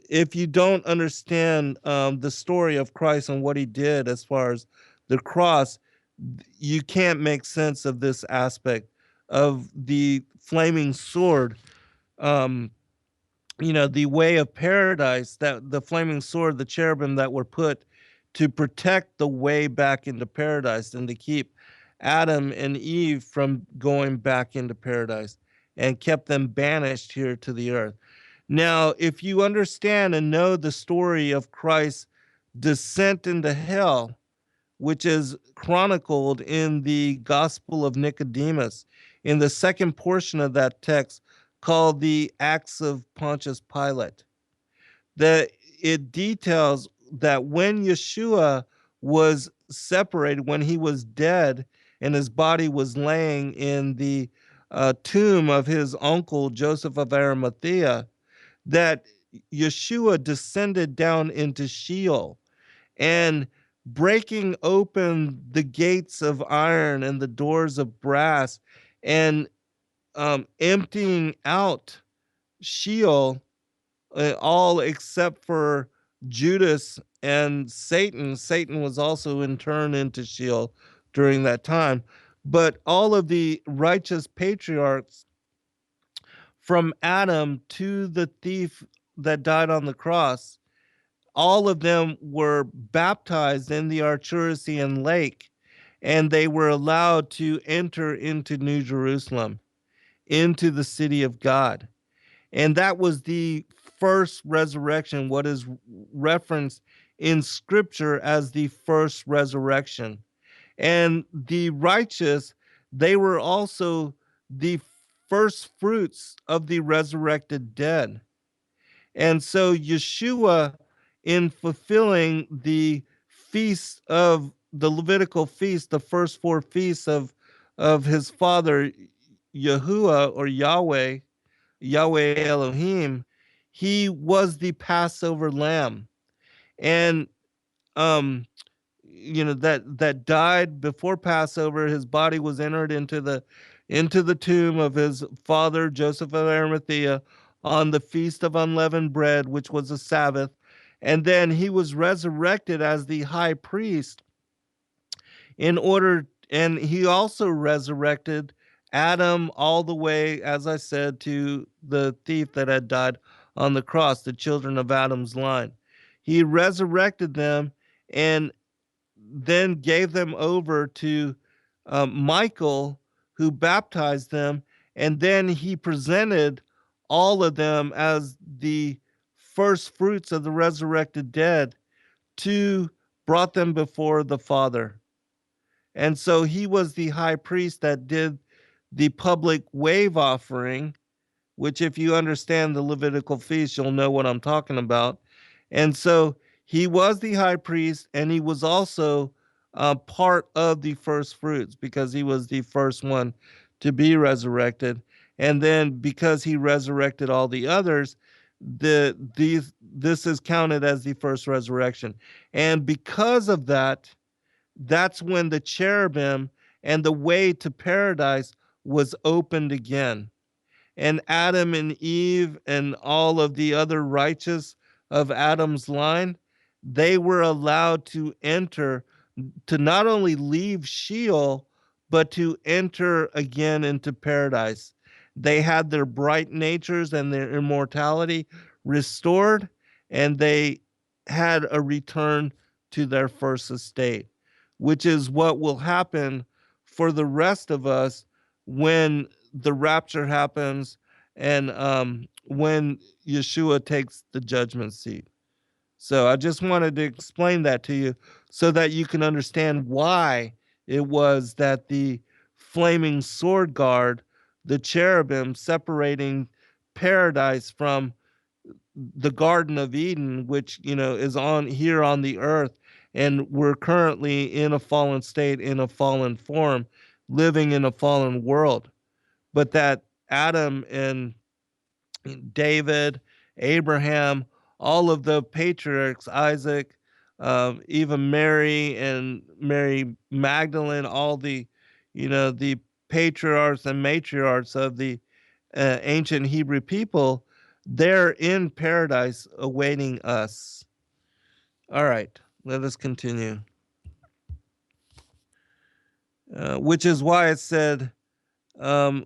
if you don't understand the story of Christ and what he did as far as the cross, you can't make sense of this aspect of the flaming sword. Um, the way of paradise, that the flaming sword, the cherubim that were put to protect the way back into paradise and to keep Adam and Eve from going back into paradise and kept them banished here to the earth. Now, if you understand and know the story of Christ's descent into hell, which is chronicled in the Gospel of Nicodemus, in the second portion of that text called the Acts of Pontius Pilate, that it details that when Yeshua was separated, when he was dead and his body was laying in the tomb of his uncle Joseph of Arimathea, that Yeshua descended down into Sheol and breaking open the gates of iron and the doors of brass and emptying out Sheol, all except for Judas and Satan. Satan was also in turn into Sheol during that time. But all of the righteous patriarchs from Adam to the thief that died on the cross, all of them were baptized in the Archuresian lake, and they were allowed to enter into New Jerusalem, into the city of God. And that was the first resurrection, what is referenced in scripture as the first resurrection. And the righteous, they were also the first fruits of the resurrected dead. And so Yeshua, in fulfilling the feast of the Levitical feast, the first four feasts of his father Yahuwah or Yahweh Elohim, he was the Passover lamb. And that died before Passover. His body was entered into the tomb of his father Joseph of Arimathea on the feast of unleavened bread, which was a Sabbath. And then he was resurrected as the high priest and he also resurrected Adam all the way, as I said, to the thief that had died on the cross, the children of Adam's line. He resurrected them and then gave them over to Michael, who baptized them, and then he presented all of them as the first fruits of the resurrected dead to brought them before the Father. And so he was the high priest that did the public wave offering, which, if you understand the Levitical feast, you'll know what I'm talking about. And so he was the high priest, and he was also part of the first fruits because he was the first one to be resurrected. And then because he resurrected all the others, this is counted as the first resurrection. And because of that, that's when the cherubim and the way to paradise was opened again. And Adam and Eve and all of the other righteous of Adam's line, they were allowed to enter, to not only leave Sheol, but to enter again into paradise. They had their bright natures and their immortality restored, and they had a return to their first estate, which is what will happen for the rest of us when the rapture happens and when Yeshua takes the judgment seat. So I just wanted to explain that to you so that you can understand why it was that the flaming sword guard, the cherubim separating paradise from the Garden of Eden, which, is on here on the earth, and we're currently in a fallen state, in a fallen form, living in a fallen world. But that Adam and David, Abraham, all of the patriarchs, Isaac, even Mary and Mary Magdalene, all the patriarchs and matriarchs of the ancient Hebrew people, they're in paradise awaiting us. All right, let us continue. Which is why it said, um,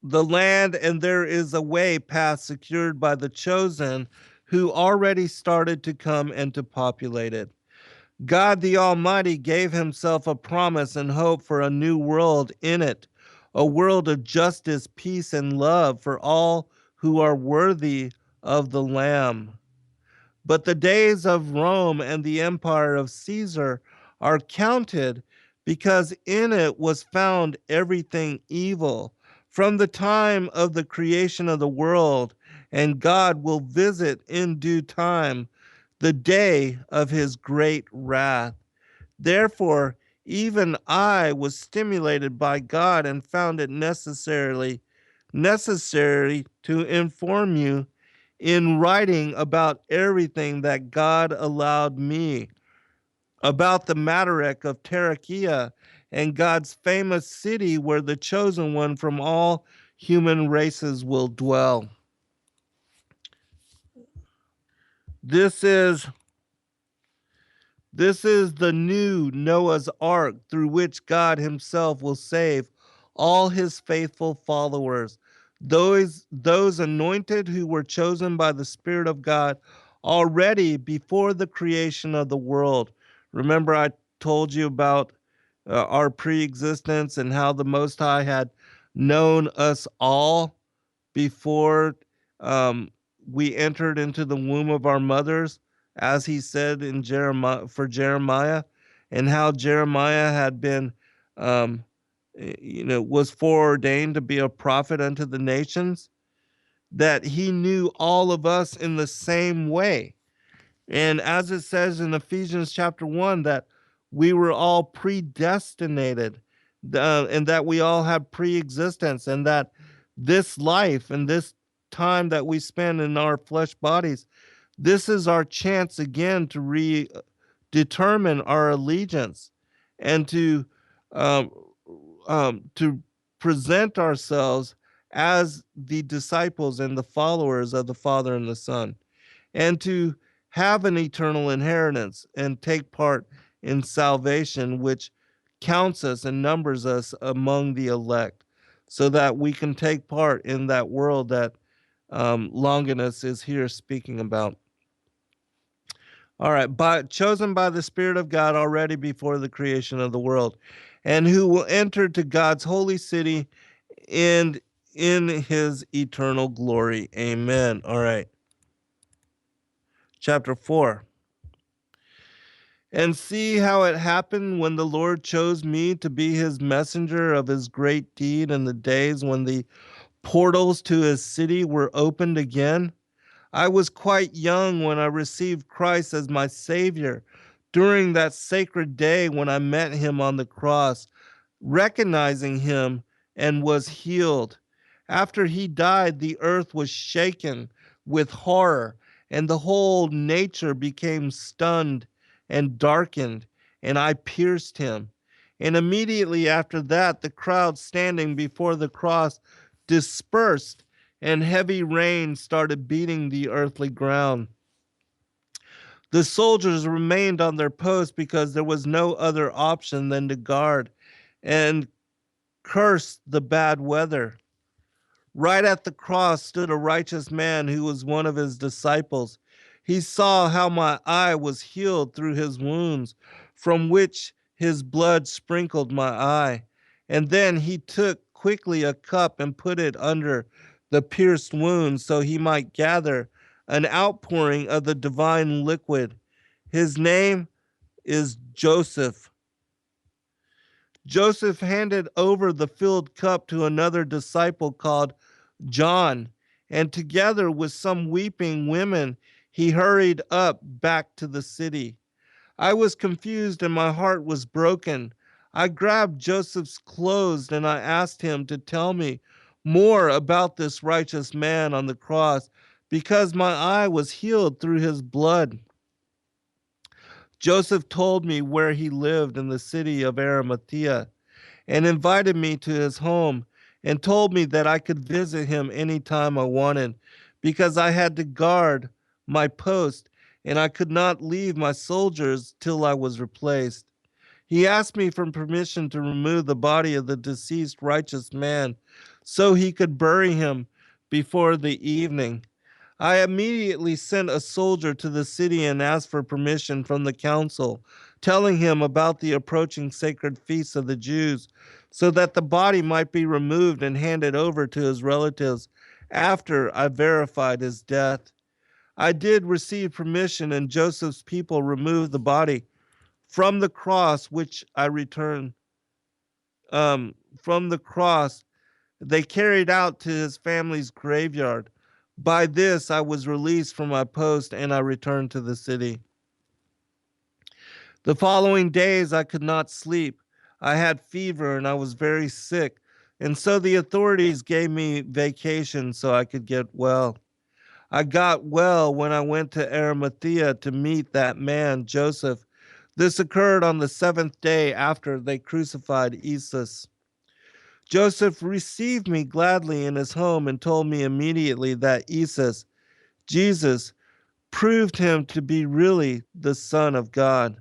the land, and there is a way path secured by the chosen who already started to come and to populate it. God the Almighty gave himself a promise and hope for a new world in it, a world of justice, peace, and love for all who are worthy of the Lamb. But the days of Rome and the empire of Caesar are counted, because in it was found everything evil from the time of the creation of the world, and God will visit in due time the day of his great wrath. Therefore, even I was stimulated by God and found it necessary to inform you in writing about everything that God allowed me, about the Madarek of Tarakia and God's famous city where the chosen one from all human races will dwell. This is the new Noah's Ark through which God himself will save all his faithful followers, those anointed who were chosen by the Spirit of God already before the creation of the world. Remember, I told you about our pre-existence and how the Most High had known us all before um, we entered into the womb of our mothers, as he said in Jeremiah, and how Jeremiah had been, was foreordained to be a prophet unto the nations, that he knew all of us in the same way. And as it says in Ephesians chapter 1, that we were all predestinated, and that we all have pre-existence, and that this life and this time that we spend in our flesh bodies, this is our chance again to determine our allegiance and um, to present ourselves as the disciples and the followers of the Father and the Son, and to have an eternal inheritance and take part in salvation, which counts us and numbers us among the elect, so that we can take part in that world that Longinus is here speaking about. All right, chosen by the Spirit of God already before the creation of the world, and who will enter to God's holy city and in his eternal glory. Amen. All right. Chapter 4. And see how it happened when the Lord chose me to be his messenger of his great deed in the days when the portals to his city were opened again. I was quite young when I received Christ as my Savior during that sacred day when I met him on the cross, recognizing him, and was healed. After he died, the earth was shaken with horror, and the whole nature became stunned and darkened, and I pierced him. And immediately after that, the crowd standing before the cross dispersed, and heavy rain started beating the earthly ground. The soldiers remained on their post because there was no other option than to guard and curse the bad weather. Right at the cross stood a righteous man who was one of his disciples. He saw how my eye was healed through his wounds, from which his blood sprinkled my eye. And then he took quickly a cup and put it under the pierced wound so he might gather an outpouring of the divine liquid. His name is Joseph. Joseph handed over the filled cup to another disciple called John, and together with some weeping women, he hurried up back to the city. I was confused and my heart was broken. I grabbed Joseph's clothes and I asked him to tell me more about this righteous man on the cross because my eye was healed through his blood. Joseph told me where he lived in the city of Arimathea and invited me to his home and told me that I could visit him anytime I wanted because I had to guard my post and I could not leave my soldiers till I was replaced. He asked me for permission to remove the body of the deceased righteous man so he could bury him before the evening. I immediately sent a soldier to the city and asked for permission from the council, telling him about the approaching sacred feast of the Jews, so that the body might be removed and handed over to his relatives after I verified his death. I did receive permission, and Joseph's people removed the body from the cross, which I returned from the cross they carried out to his family's graveyard. By this, I was released from my post and I returned to the city. The following days, I could not sleep. I had fever and I was very sick, and so the authorities gave me vacation so I could get well. I got well when I went to Arimathea to meet that man, Joseph. This occurred on the seventh day after they crucified Jesus. Joseph received me gladly in his home and told me immediately that Jesus, proved him to be really the Son of God,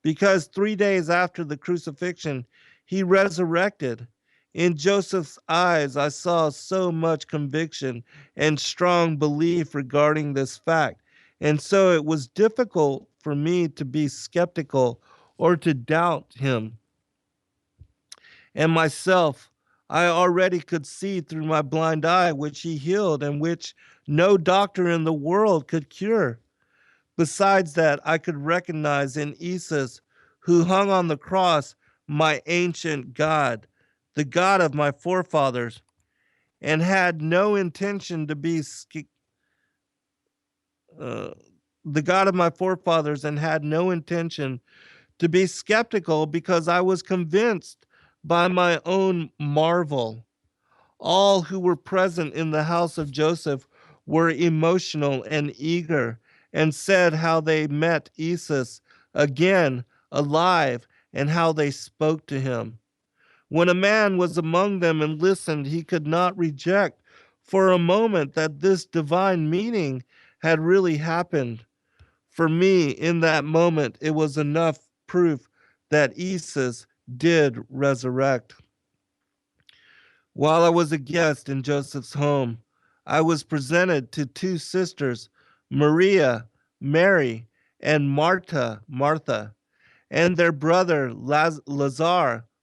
because 3 days after the crucifixion, he resurrected. In Joseph's eyes, I saw so much conviction and strong belief regarding this fact, and so it was difficult for me to be skeptical or to doubt him. And myself, I already could see through my blind eye, which he healed and which no doctor in the world could cure. Besides that, I could recognize in Jesus, who hung on the cross, my ancient God, the God of my forefathers, and had no intention to be uh, the God of my forefathers, and had no intention to be skeptical because I was convinced by my own marvel. All who were present in the house of Joseph were emotional and eager and said how they met Jesus again alive and how they spoke to him. When a man was among them and listened, he could not reject for a moment that this divine meeting had really happened. For me, in that moment, it was enough proof that Jesus did resurrect. While I was a guest in Joseph's home, I was presented to two sisters, Maria, Mary, and Martha, and their brother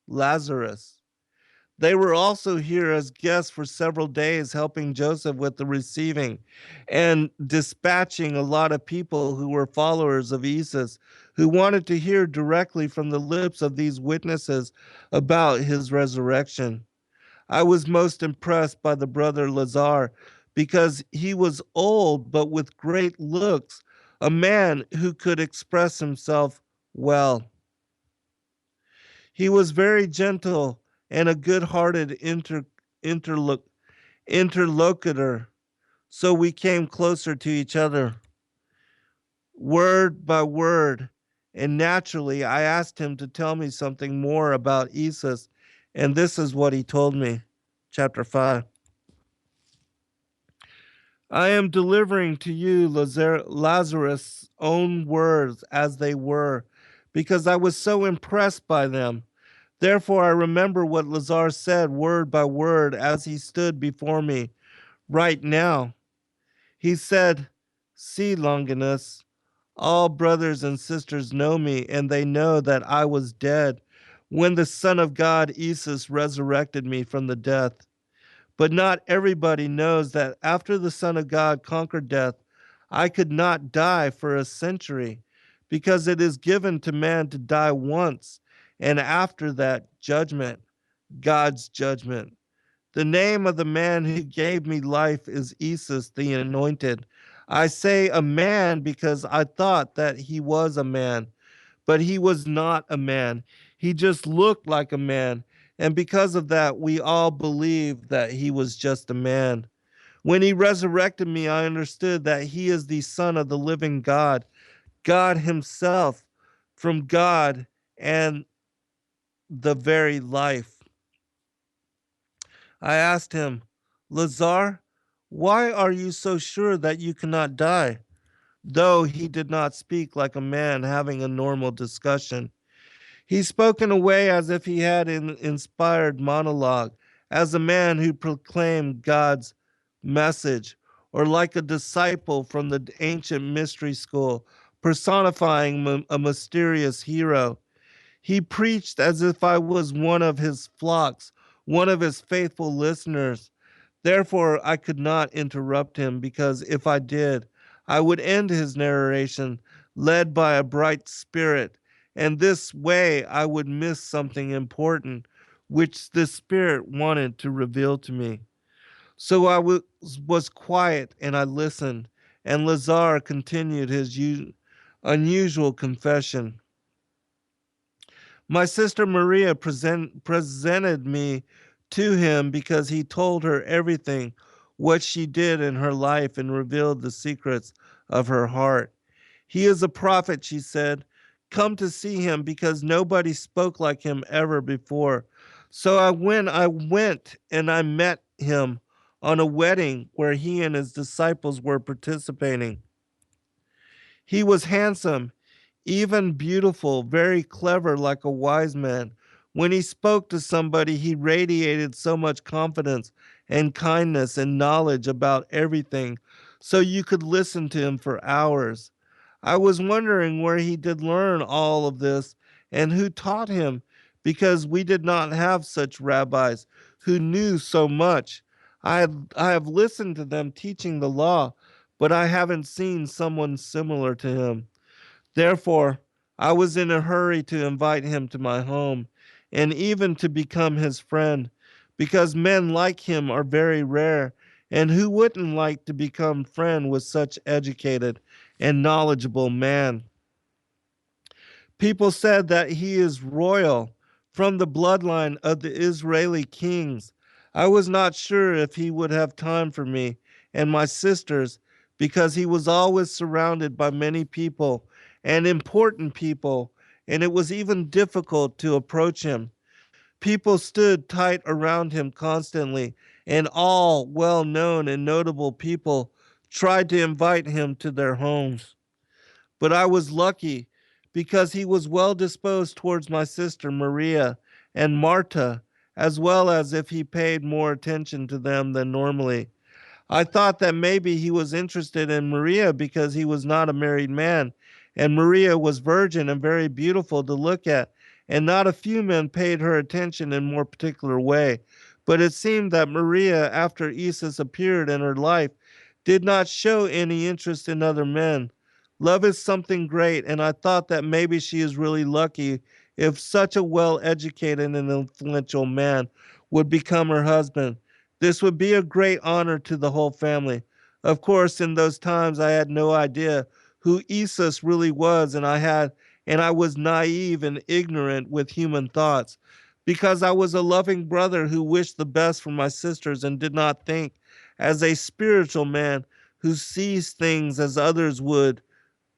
Lazarus. They were also here as guests for several days, helping Joseph with the receiving and dispatching a lot of people who were followers of Jesus, who wanted to hear directly from the lips of these witnesses about his resurrection. I was most impressed by the brother Lazar because he was old but with great looks, a man who could express himself well. He was very gentle and a good-hearted interlo- interlocutor, so we came closer to each other, word by word, and naturally I asked him to tell me something more about Jesus, and this is what he told me. Chapter 5. I am delivering to you Lazarus' own words as they were, because I was so impressed by them. Therefore, I remember what Lazar said word by word as he stood before me right now. He said, "See, Longinus, all brothers and sisters know me, and they know that I was dead when the Son of God, Jesus, resurrected me from the death. But not everybody knows that after the Son of God conquered death, I could not die for a century, because it is given to man to die once, and after that, judgment, God's judgment. The name of the man who gave me life is Jesus the Anointed. I say a man because I thought that he was a man, but he was not a man. He just looked like a man. And because of that, we all believed that he was just a man. When he resurrected me, I understood that he is the Son of the living God, God himself, from God and the very life. I asked him, Lazar, why are you so sure that you cannot die? Though he did not speak like a man having a normal discussion. He spoke in a way as if he had an inspired monologue, as a man who proclaimed God's message, or like a disciple from the ancient mystery school, personifying a mysterious hero. He preached as if I was one of his flocks, one of his faithful listeners. Therefore, I could not interrupt him, because if I did, I would end his narration, led by a bright spirit, and this way I would miss something important, which the spirit wanted to reveal to me. So I was quiet and I listened, and Lazar continued his unusual confession. My sister Maria presented me to him because he told her everything, what she did in her life, and revealed the secrets of her heart. He is a prophet, she said. Come to see him because nobody spoke like him ever before. So I went and I met him on a wedding where he and his disciples were participating. He was handsome, even beautiful, very clever, like a wise man. When he spoke to somebody, he radiated so much confidence and kindness and knowledge about everything, so you could listen to him for hours. I was wondering where he did learn all of this and who taught him, because we did not have such rabbis who knew so much. I have listened to them teaching the law, but I haven't seen someone similar to him. Therefore, I was in a hurry to invite him to my home and even to become his friend, because men like him are very rare, and who wouldn't like to become friend with such educated and knowledgeable man? People said that he is royal, from the bloodline of the Israeli kings. I was not sure if he would have time for me and my sisters, because he was always surrounded by many people and important people, and it was even difficult to approach him. People stood tight around him constantly, and all well known and notable people tried to invite him to their homes. But I was lucky, because he was well disposed towards my sister Maria and Marta, as well as if he paid more attention to them than normally. I thought that maybe he was interested in Maria because he was not a married man, and Maria was virgin and very beautiful to look at, and not a few men paid her attention in more particular way. But it seemed that Maria, after Isis appeared in her life, did not show any interest in other men. Love is something great, and I thought that maybe she is really lucky if such a well educated and influential man would become her husband. This would be a great honor to the whole family. Of course, in those times I had no idea who Isis really was, and I was naive and ignorant with human thoughts, because I was a loving brother who wished the best for my sisters and did not think as a spiritual man who sees things as others would,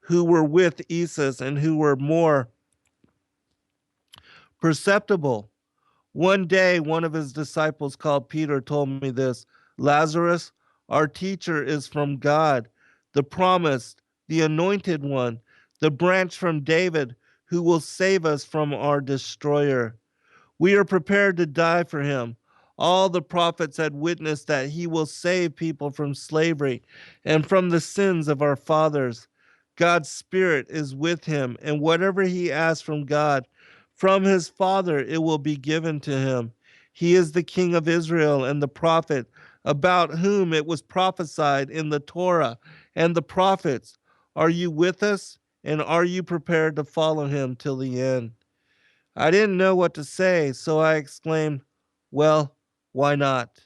who were with Isis and who were more perceptible. One day, one of his disciples called Peter told me this: Lazarus, our teacher, is from God, the promised, the anointed one, the branch from David, who will save us from our destroyer. We are prepared to die for him. All the prophets had witnessed that he will save people from slavery and from the sins of our fathers. God's Spirit is with him, and whatever he asks from God, from his Father, it will be given to him. He is the King of Israel and the prophet, about whom it was prophesied in the Torah and the prophets. Are you with us? And are you prepared to follow him till the end? I didn't know what to say, so I exclaimed, Well, why not?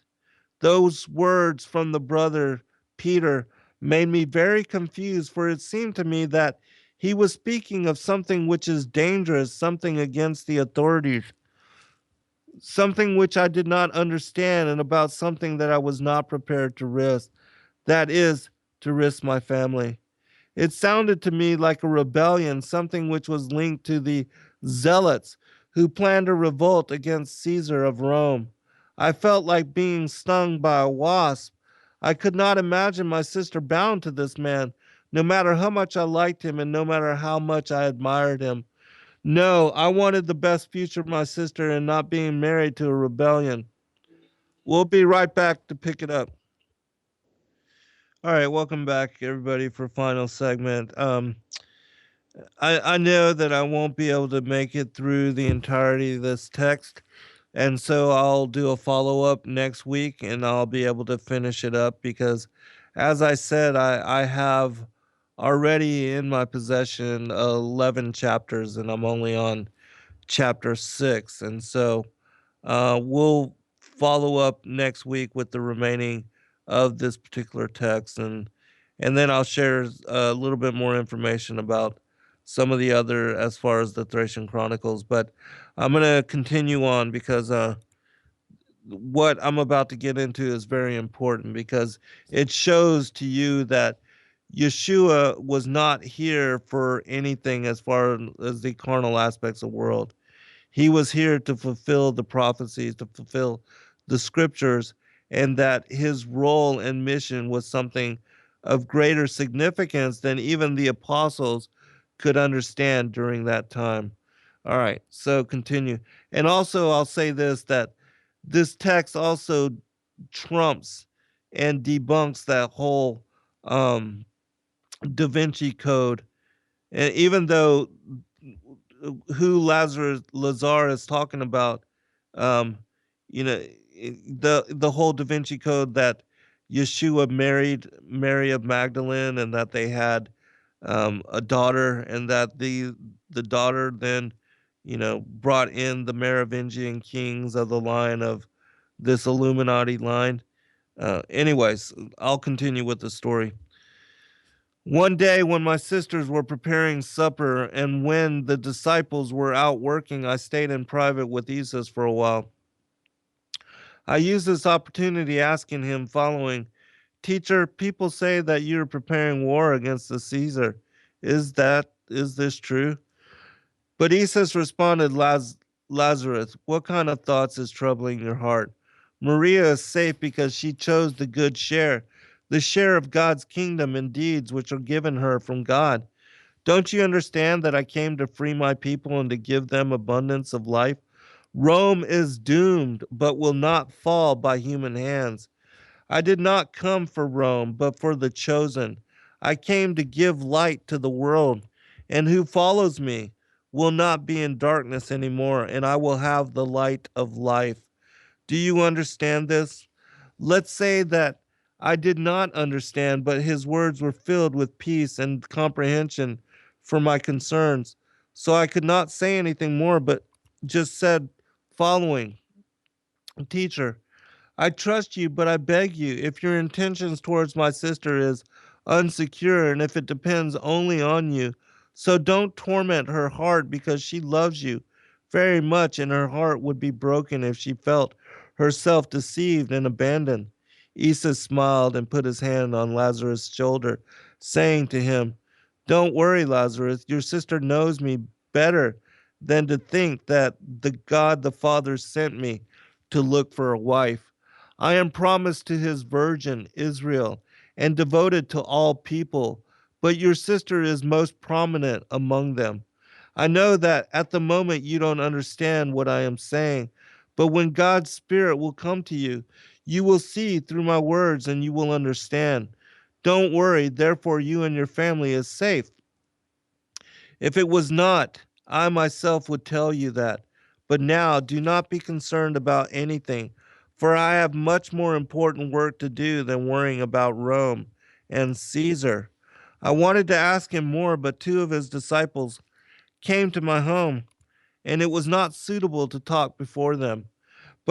Those words from the brother Peter made me very confused, for it seemed to me that he was speaking of something which is dangerous, something against the authorities, something which I did not understand, and about something that I was not prepared to risk. That is, to risk my family. It sounded to me like a rebellion, something which was linked to the zealots who planned a revolt against Caesar of Rome. I felt like being stung by a wasp. I could not imagine my sister bound to this man, no matter how much I liked him and no matter how much I admired him. No, I wanted the best future of my sister and not being married to a rebellion. We'll be right back to pick it up. All right, welcome back, everybody, for final segment. I know that I won't be able to make it through the entirety of this text, and so I'll do a follow up next week and I'll be able to finish it up because, as I said, I have already in my possession 11 chapters and I'm only on chapter 6. And so we'll follow up next week with the remaining of this particular text, and then I'll share a little bit more information about some of the other as far as the Thracian Chronicles. But I'm going to continue on because what I'm about to get into is very important because it shows to you that Yeshua was not here for anything as far as the carnal aspects of the world. He was here to fulfill the prophecies, to fulfill the scriptures, and that his role and mission was something of greater significance than even the apostles could understand during that time. All right, so continue. And also, I'll say this, that this text also trumps and debunks that whole Da Vinci Code. And even though who Lazar is talking about, um, you know, the whole Da Vinci Code that Yeshua married Mary of Magdalene and that they had a daughter, and that the daughter then, brought in the Merovingian kings of the line of this Illuminati line. Anyways, I'll continue with the story. One day, when my sisters were preparing supper and when the disciples were out working, I stayed in private with Jesus for a while. I used this opportunity asking him following: Teacher, people say that you're preparing war against the Caesar. Is this true? But Jesus responded, Lazarus, what kind of thoughts is troubling your heart? Maria is safe because she chose the share of God's kingdom and deeds which are given her from God. Don't you understand that I came to free my people and to give them abundance of life? Rome is doomed, but will not fall by human hands. I did not come for Rome, but for the chosen. I came to give light to the world, and who follows me will not be in darkness anymore, and I will have the light of life. Do you understand this? Let's say that I did not understand, but his words were filled with peace and comprehension for my concerns. So I could not say anything more, but just said, following, Teacher, I trust you, but I beg you, if your intentions towards my sister is unsecure and if it depends only on you, so don't torment her heart because she loves you very much and her heart would be broken if she felt herself deceived and abandoned. Isa smiled and put his hand on Lazarus' shoulder, saying to him, Don't worry, Lazarus, your sister knows me better than to think that the God the Father sent me to look for a wife. I am promised to his virgin, Israel, and devoted to all people, but your sister is most prominent among them. I know that at the moment you don't understand what I am saying, but when God's Spirit will come to you, you will see through my words and you will understand. Don't worry, therefore, you and your family is safe. If it was not, I myself would tell you that. But now do not be concerned about anything, for I have much more important work to do than worrying about Rome and Caesar. I wanted to ask him more, but two of his disciples came to my home, and it was not suitable to talk before them.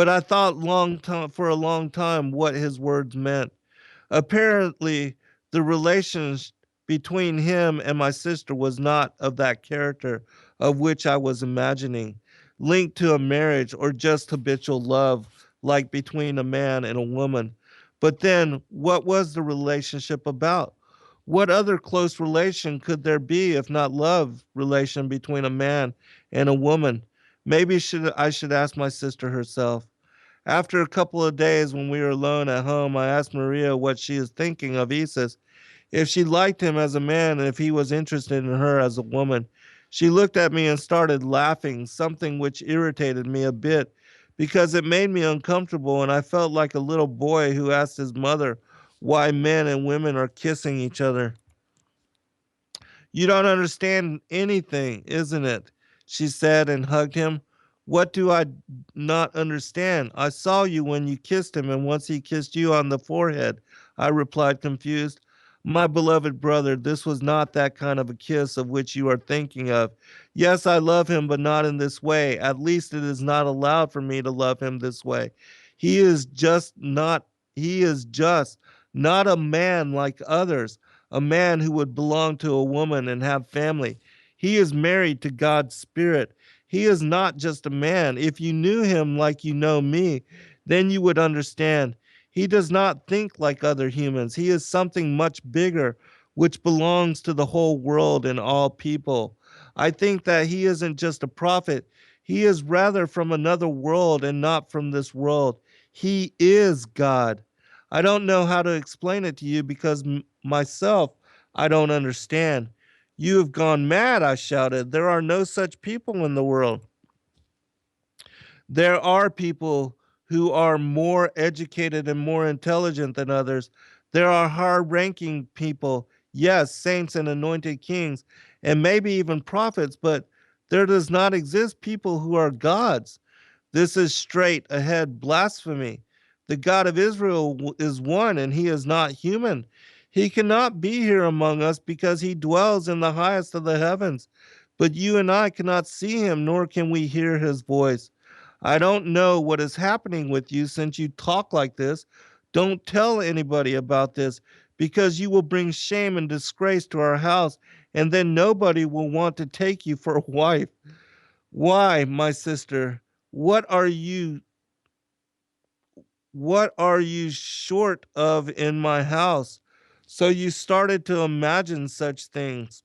but I thought for a long time what his words meant. Apparently, the relations between him and my sister was not of that character of which I was imagining, linked to a marriage or just habitual love, like between a man and a woman. But then, what was the relationship about? What other close relation could there be if not love relation between a man and a woman? Maybe I should ask my sister herself. After a couple of days when we were alone at home, I asked Maria what she is thinking of Isis, if she liked him as a man and if he was interested in her as a woman. She looked at me and started laughing, something which irritated me a bit because it made me uncomfortable and I felt like a little boy who asked his mother why men and women are kissing each other. You don't understand anything, isn't it? She said and hugged him. What do I not understand? I saw you when you kissed him, and once he kissed you on the forehead. I replied, confused. My beloved brother, this was not that kind of a kiss of which you are thinking of. Yes, I love him, but not in this way. At least it is not allowed for me to love him this way. He is just not, he is just not a man like others, a man who would belong to a woman and have family. He is married to God's Spirit. He is not just a man. If you knew him like you know me, then you would understand. He does not think like other humans. He is something much bigger, which belongs to the whole world and all people. I think that he isn't just a prophet. He is rather from another world and not from this world. He is God. I don't know how to explain it to you because myself, I don't understand. You have gone mad, I shouted. There are no such people in the world. There are people who are more educated and more intelligent than others. There are hard ranking people, yes, saints and anointed kings, and maybe even prophets, but there does not exist people who are gods. This is straight ahead blasphemy. The God of Israel is one, and he is not human. He cannot be here among us because he dwells in the highest of the heavens. But you and I cannot see him, nor can we hear his voice. I don't know what is happening with you since you talk like this. Don't tell anybody about this because you will bring shame and disgrace to our house, and then nobody will want to take you for a wife. Why, my sister? What are you what are you short of in my house? So you started to imagine such things.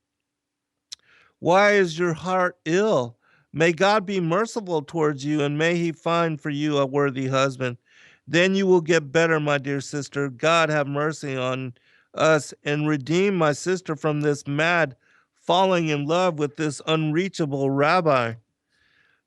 Why is your heart ill? May God be merciful towards you, and may he find for you a worthy husband. Then you will get better, my dear sister. God have mercy on us and redeem my sister from this mad falling in love with this unreachable rabbi.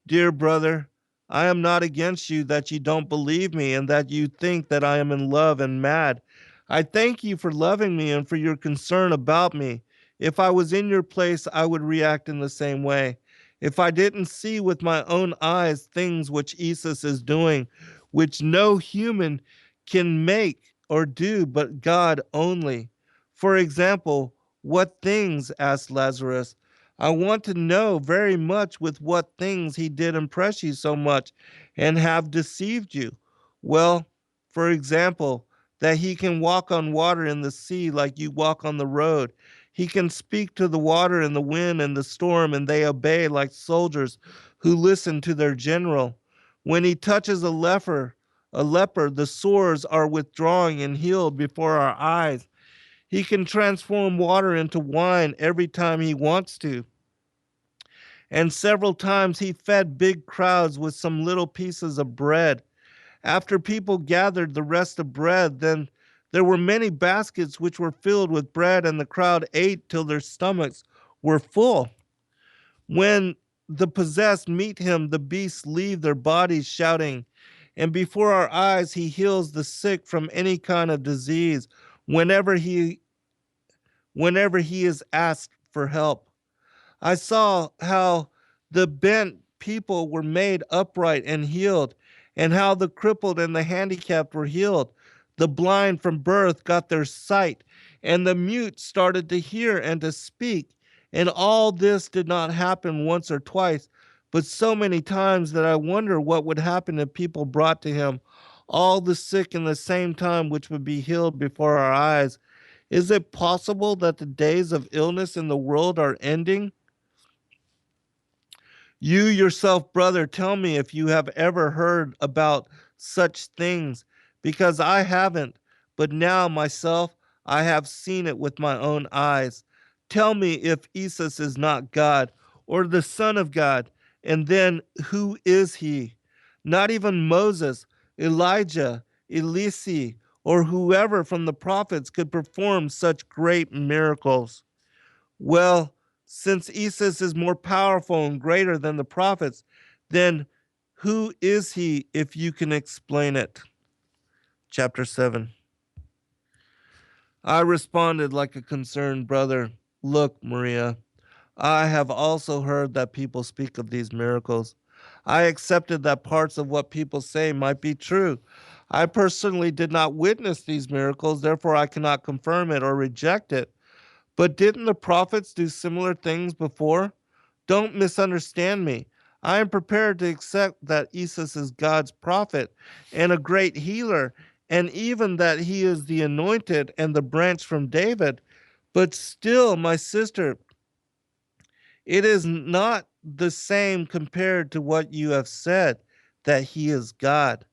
Dear brother, I am not against you that you don't believe me and that you think that I am in love and mad. I thank you for loving me and for your concern about me. If I was in your place, I would react in the same way. If I didn't see with my own eyes things which Isis is doing, which no human can make or do but God only. For example, what things? Asked Lazarus. I want to know very much with what things he did impress you so much and have deceived you. Well, for example, that he can walk on water in the sea like you walk on the road. He can speak to the water and the wind and the storm, and they obey like soldiers who listen to their general. When he touches a leper, the sores are withdrawing and healed before our eyes. He can transform water into wine every time he wants to. And several times he fed big crowds with some little pieces of bread. After people gathered the rest of bread, then there were many baskets which were filled with bread, and the crowd ate till their stomachs were full. When the possessed meet him, the beasts leave their bodies shouting, and before our eyes he heals the sick from any kind of disease whenever he whenever he is asked for help. I saw how the bent people were made upright and healed, and how the crippled and the handicapped were healed. The blind from birth got their sight, and the mute started to hear and to speak. And all this did not happen once or twice, but so many times that I wonder what would happen if people brought to him all the sick in the same time, which would be healed before our eyes. Is it possible that the days of illness in the world are ending? You yourself, brother, tell me if you have ever heard about such things, because I haven't, but now myself I have seen it with my own eyes. Tell me if Jesus is not God or the Son of God, and then who is he? Not even Moses, Elijah, Elisi, or whoever from the prophets could perform such great miracles. Well, since Isis is more powerful and greater than the prophets, then who is he if you can explain it? Chapter 7. I responded like a concerned brother. Look, Maria, I have also heard that people speak of these miracles. I accepted that parts of what people say might be true. I personally did not witness these miracles, therefore I cannot confirm it or reject it. But didn't the prophets do similar things before? Don't misunderstand me. I am prepared to accept that Isis is God's prophet and a great healer, and even that he is the anointed and the branch from David. But still, my sister, it is not the same compared to what you have said, that he is God.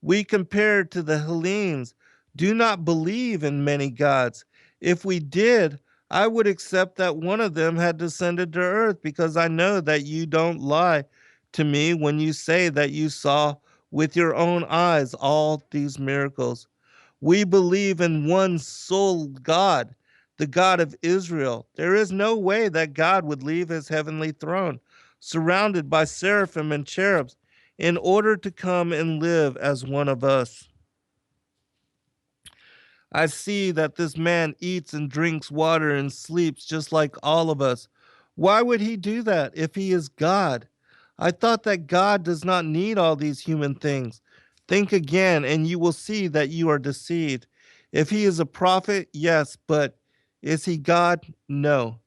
We, compared to the Hellenes, do not believe in many gods. If we did, I would accept that one of them had descended to earth, because I know that you don't lie to me when you say that you saw with your own eyes all these miracles. We believe in one sole God, the God of Israel. There is no way that God would leave his heavenly throne, surrounded by seraphim and cherubs, in order to come and live as one of us. I see that this man eats and drinks water and sleeps just like all of us. Why would he do that if he is God? I thought that God does not need all these human things. Think again, and you will see that you are deceived. If he is a prophet, yes, but is he God? No.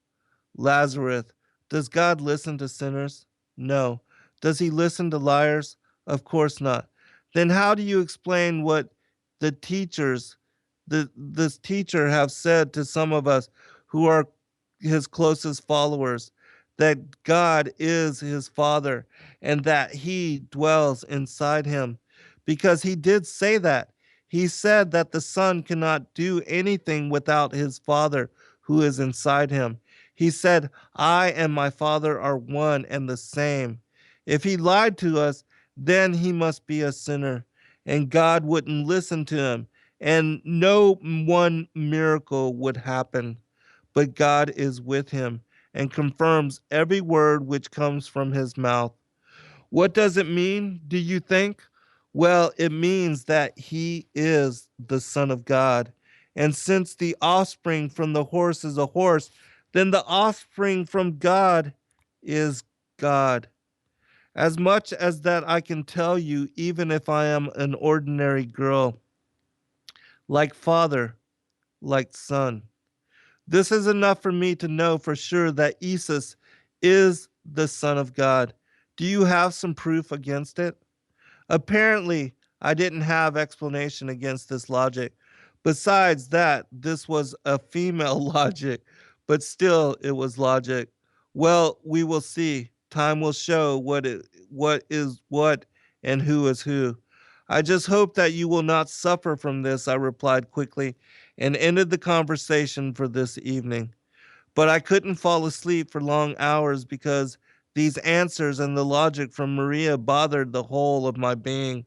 Lazarus, does God listen to sinners? No. Does he listen to liars? Of course not. Then how do you explain what the teachers, this teacher have said to some of us who are his closest followers, that God is his Father and that he dwells inside him? Because he did say that. He said that the Son cannot do anything without his Father who is inside him. He said, I and my Father are one and the same. If he lied to us, then he must be a sinner, and God wouldn't listen to him, and no one miracle would happen. But God is with him and confirms every word which comes from his mouth. What does it mean, do you think? Well, it means that he is the Son of God. And since the offspring from the horse is a horse, then the offspring from God is God. As much as that I can tell you, even if I am an ordinary girl, like father, like son. This is enough for me to know for sure that Isis is the Son of God. Do you have some proof against it? Apparently, I didn't have explanation against this logic. Besides that, this was a female logic, but still it was logic. Well, we will see. Time will show what is what and who is who. I just hope that you will not suffer from this, I replied quickly, and ended the conversation for this evening. But I couldn't fall asleep for long hours because these answers and the logic from Maria bothered the whole of my being.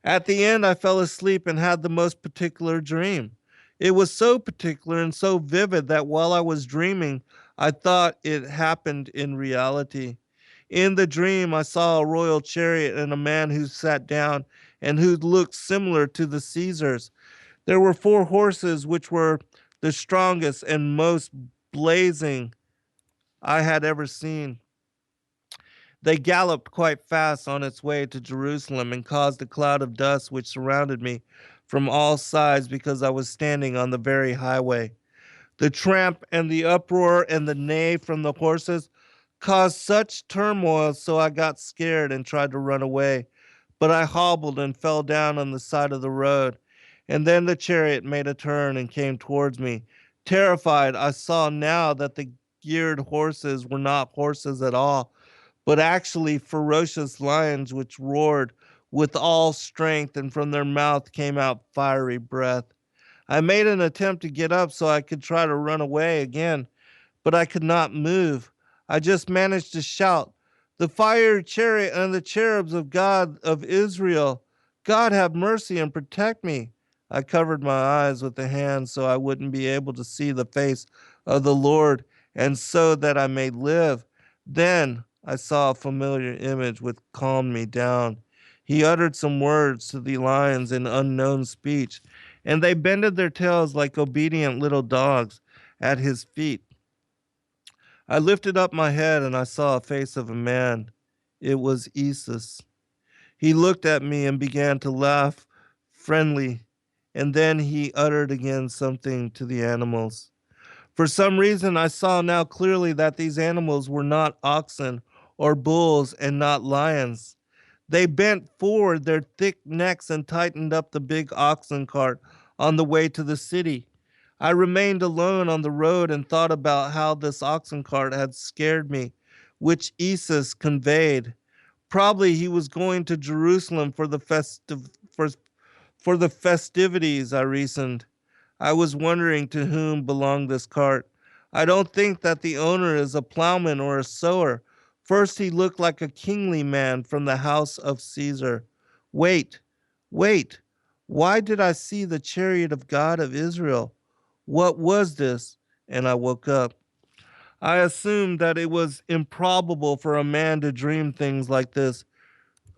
At the end, I fell asleep and had the most particular dream. It was so particular and so vivid that while I was dreaming, I thought it happened in reality. In the dream, I saw a royal chariot and a man who sat down and who looked similar to the Caesars. There were 4 horses, which were the strongest and most blazing I had ever seen. They galloped quite fast on its way to Jerusalem and caused a cloud of dust which surrounded me from all sides because I was standing on the very highway. The tramp and the uproar and the neigh from the horses caused such turmoil, so I got scared and tried to run away. But I hobbled and fell down on the side of the road. And then the chariot made a turn and came towards me. Terrified, I saw now that the geared horses were not horses at all, but actually ferocious lions which roared with all strength, and from their mouth came out fiery breath. I made an attempt to get up so I could try to run away again, but I could not move. I just managed to shout, "The fire chariot and the cherubs of God of Israel, God have mercy and protect me." I covered my eyes with the hand so I wouldn't be able to see the face of the Lord, and so that I may live. Then I saw a familiar image which calmed me down. He uttered some words to the lions in unknown speech, and they bended their tails like obedient little dogs at his feet. I lifted up my head and I saw a face of a man. It was Isis. He looked at me and began to laugh, friendly, and then he uttered again something to the animals. For some reason, I saw now clearly that these animals were not oxen or bulls and not lions. They bent forward their thick necks and tightened up the big oxen cart on the way to the city. I remained alone on the road and thought about how this oxen cart had scared me, which Isis conveyed. Probably he was going to Jerusalem for the festivities, I reasoned. I was wondering to whom belonged this cart. I don't think that the owner is a plowman or a sower. First, he looked like a kingly man from the house of Caesar. Wait, wait. Why did I see the chariot of God of Israel? What was this? And I woke up. I assumed that it was improbable for a man to dream things like this,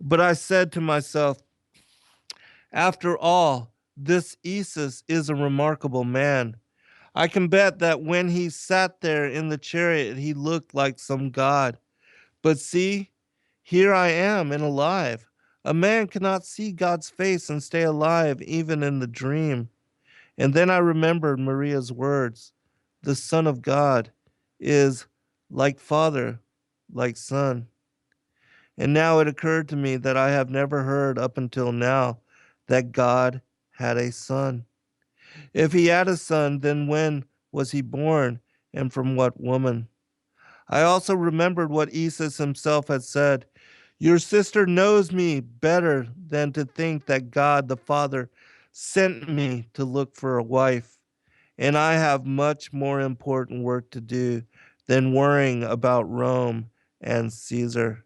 but I said to myself, after all, this Isis is a remarkable man. I can bet that when he sat there in the chariot, he looked like some god. But see, here I am and alive. A man cannot see God's face and stay alive even in the dream. And then I remembered Maria's words. The Son of God is like Father, like Son. And now it occurred to me that I have never heard up until now that God had a son. If he had a son, then when was he born and from what woman? I also remembered what Isis himself had said. Your sister knows me better than to think that God the Father sent me to look for a wife, and I have much more important work to do than worrying about Rome and Caesar.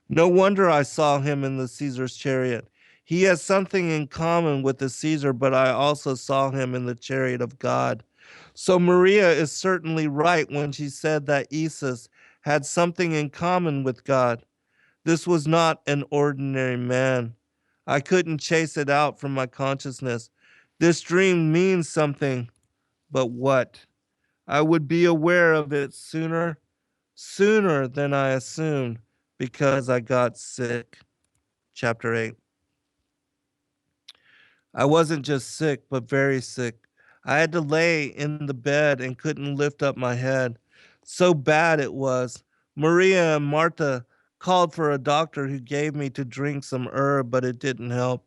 No wonder I saw him in the Caesar's chariot. He has something in common with the Caesar, but I also saw him in the chariot of God. So Maria is certainly right when she said that Isis had something in common with God. This was not an ordinary man. I couldn't chase it out from my consciousness. This dream means something, but what? I would be aware of it sooner than I assumed, because I got sick. Chapter 8. I wasn't just sick, but very sick. I had to lay in the bed and couldn't lift up my head. So bad it was. Maria and Martha called for a doctor who gave me to drink some herb, but it didn't help.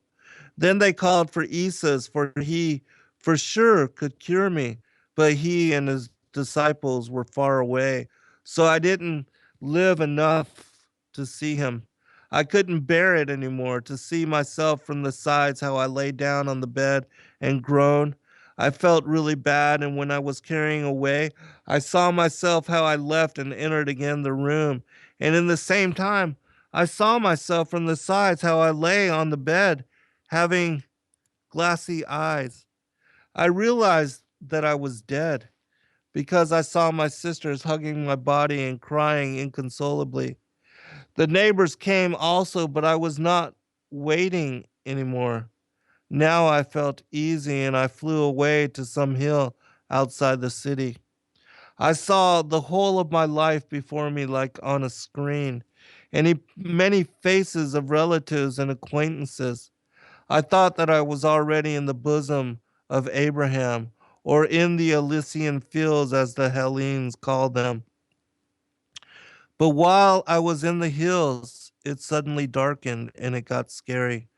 Then they called for Isis, for he for sure could cure me, but he and his disciples were far away, so I didn't live enough to see him. I couldn't bear it anymore to see myself from the sides how I lay down on the bed and groaned. I felt really bad, and when I was carrying away, I saw myself how I left and entered again the room, and in the same time, I saw myself from the sides how I lay on the bed having glassy eyes. I realized that I was dead because I saw my sisters hugging my body and crying inconsolably. The neighbors came also, but I was not waiting anymore. Now I felt easy and I flew away to some hill outside the city. I saw the whole of my life before me like on a screen, and many faces of relatives and acquaintances. I thought that I was already in the bosom of Abraham, or in the Elysian fields, as the Hellenes called them. But while I was in the hills, it suddenly darkened and it got scary.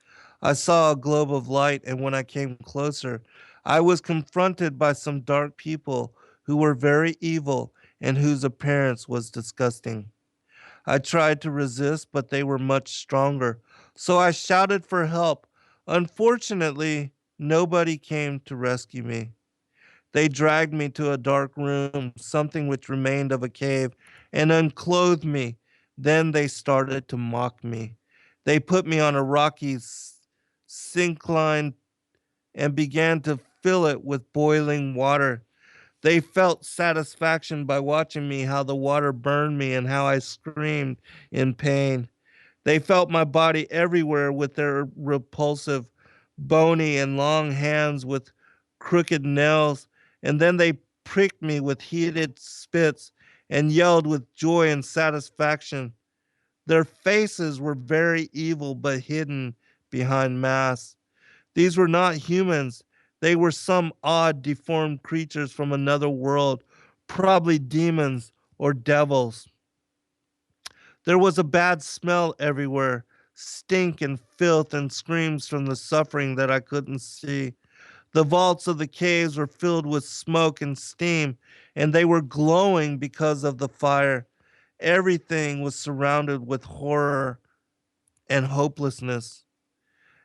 I saw a globe of light, and when I came closer, I was confronted by some dark people who were very evil and whose appearance was disgusting. I tried to resist, but they were much stronger, so I shouted for help. Unfortunately, nobody came to rescue me. They dragged me to a dark room, something which remained of a cave, and unclothed me. Then they started to mock me. They put me on a rocky syncline and began to fill it with boiling water. They felt satisfaction by watching me, how the water burned me and how I screamed in pain. They felt my body everywhere with their repulsive, bony, and long hands with crooked nails, and then they pricked me with heated spits and yelled with joy and satisfaction. Their faces were very evil but hidden behind masks. These were not humans. They were some odd, deformed creatures from another world, probably demons or devils. There was a bad smell everywhere, stink and filth and screams from the suffering that I couldn't see. The vaults of the caves were filled with smoke and steam, and they were glowing because of the fire. Everything was surrounded with horror and hopelessness.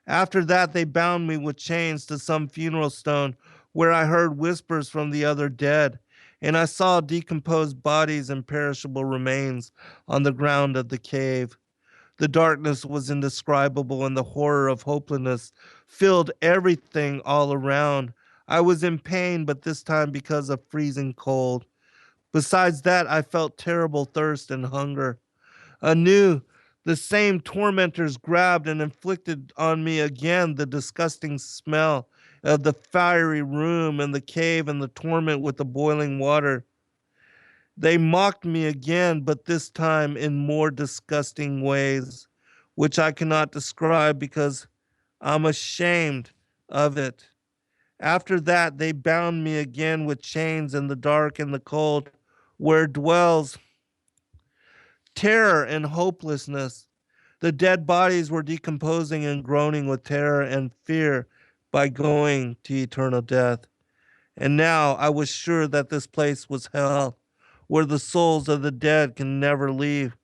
After that, they bound me with chains to some funeral stone where I heard whispers from the other dead, and I saw decomposed bodies and perishable remains on the ground of the cave. The darkness was indescribable, and the horror of hopelessness filled everything all around. I was in pain, but this time because of freezing cold. Besides that, I felt terrible thirst and hunger. Anew, the same tormentors grabbed and inflicted on me again the disgusting smell of the fiery room and the cave and the torment with the boiling water. They mocked me again, but this time in more disgusting ways, which I cannot describe because I'm ashamed of it. After that, they bound me again with chains in the dark and the cold, where dwells terror and hopelessness. The dead bodies were decomposing and groaning with terror and fear by going to eternal death. And now I was sure that this place was hell, where the souls of the dead can never leave.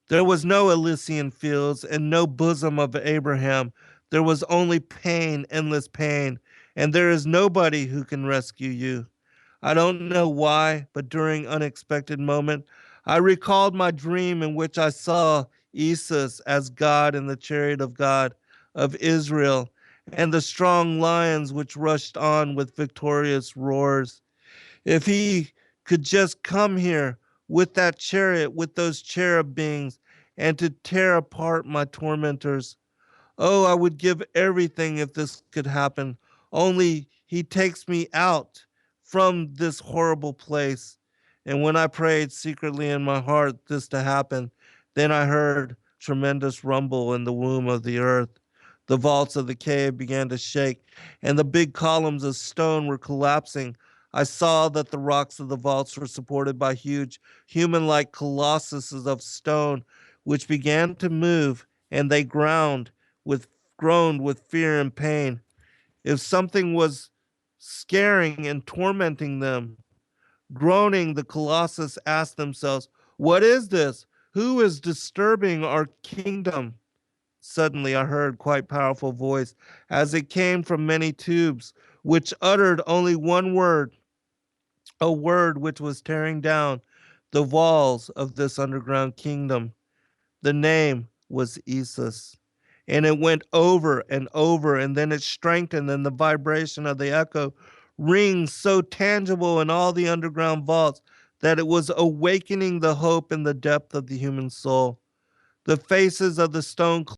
There was no Elysian fields and no bosom of Abraham. There was only pain, endless pain, and there is nobody who can rescue you. I don't know why, but during unexpected moment, I recalled my dream in which I saw Isis as God in the chariot of God of Israel, and the strong lions which rushed on with victorious roars. If he could just come here with that chariot, with those cherub beings, and to tear apart my tormentors. Oh, I would give everything if this could happen. Only he takes me out from this horrible place. And when I prayed secretly in my heart this to happen, then I heard tremendous rumble in the womb of the earth. The vaults of the cave began to shake, and the big columns of stone were collapsing. I saw that the rocks of the vaults were supported by huge human-like colossuses of stone, which began to move, and they groaned with fear and pain. If something was scaring and tormenting them, groaning, the colossus asked themselves, "What is this? Who is disturbing our kingdom?" Suddenly I heard quite powerful voice as it came from many tubes, which uttered only one word, a word which was tearing down the walls of this underground kingdom. The name was Isis. And it went over and over, and then it strengthened, and the vibration of the echo rings so tangible in all the underground vaults that it was awakening the hope in the depth of the human soul. The faces of the stone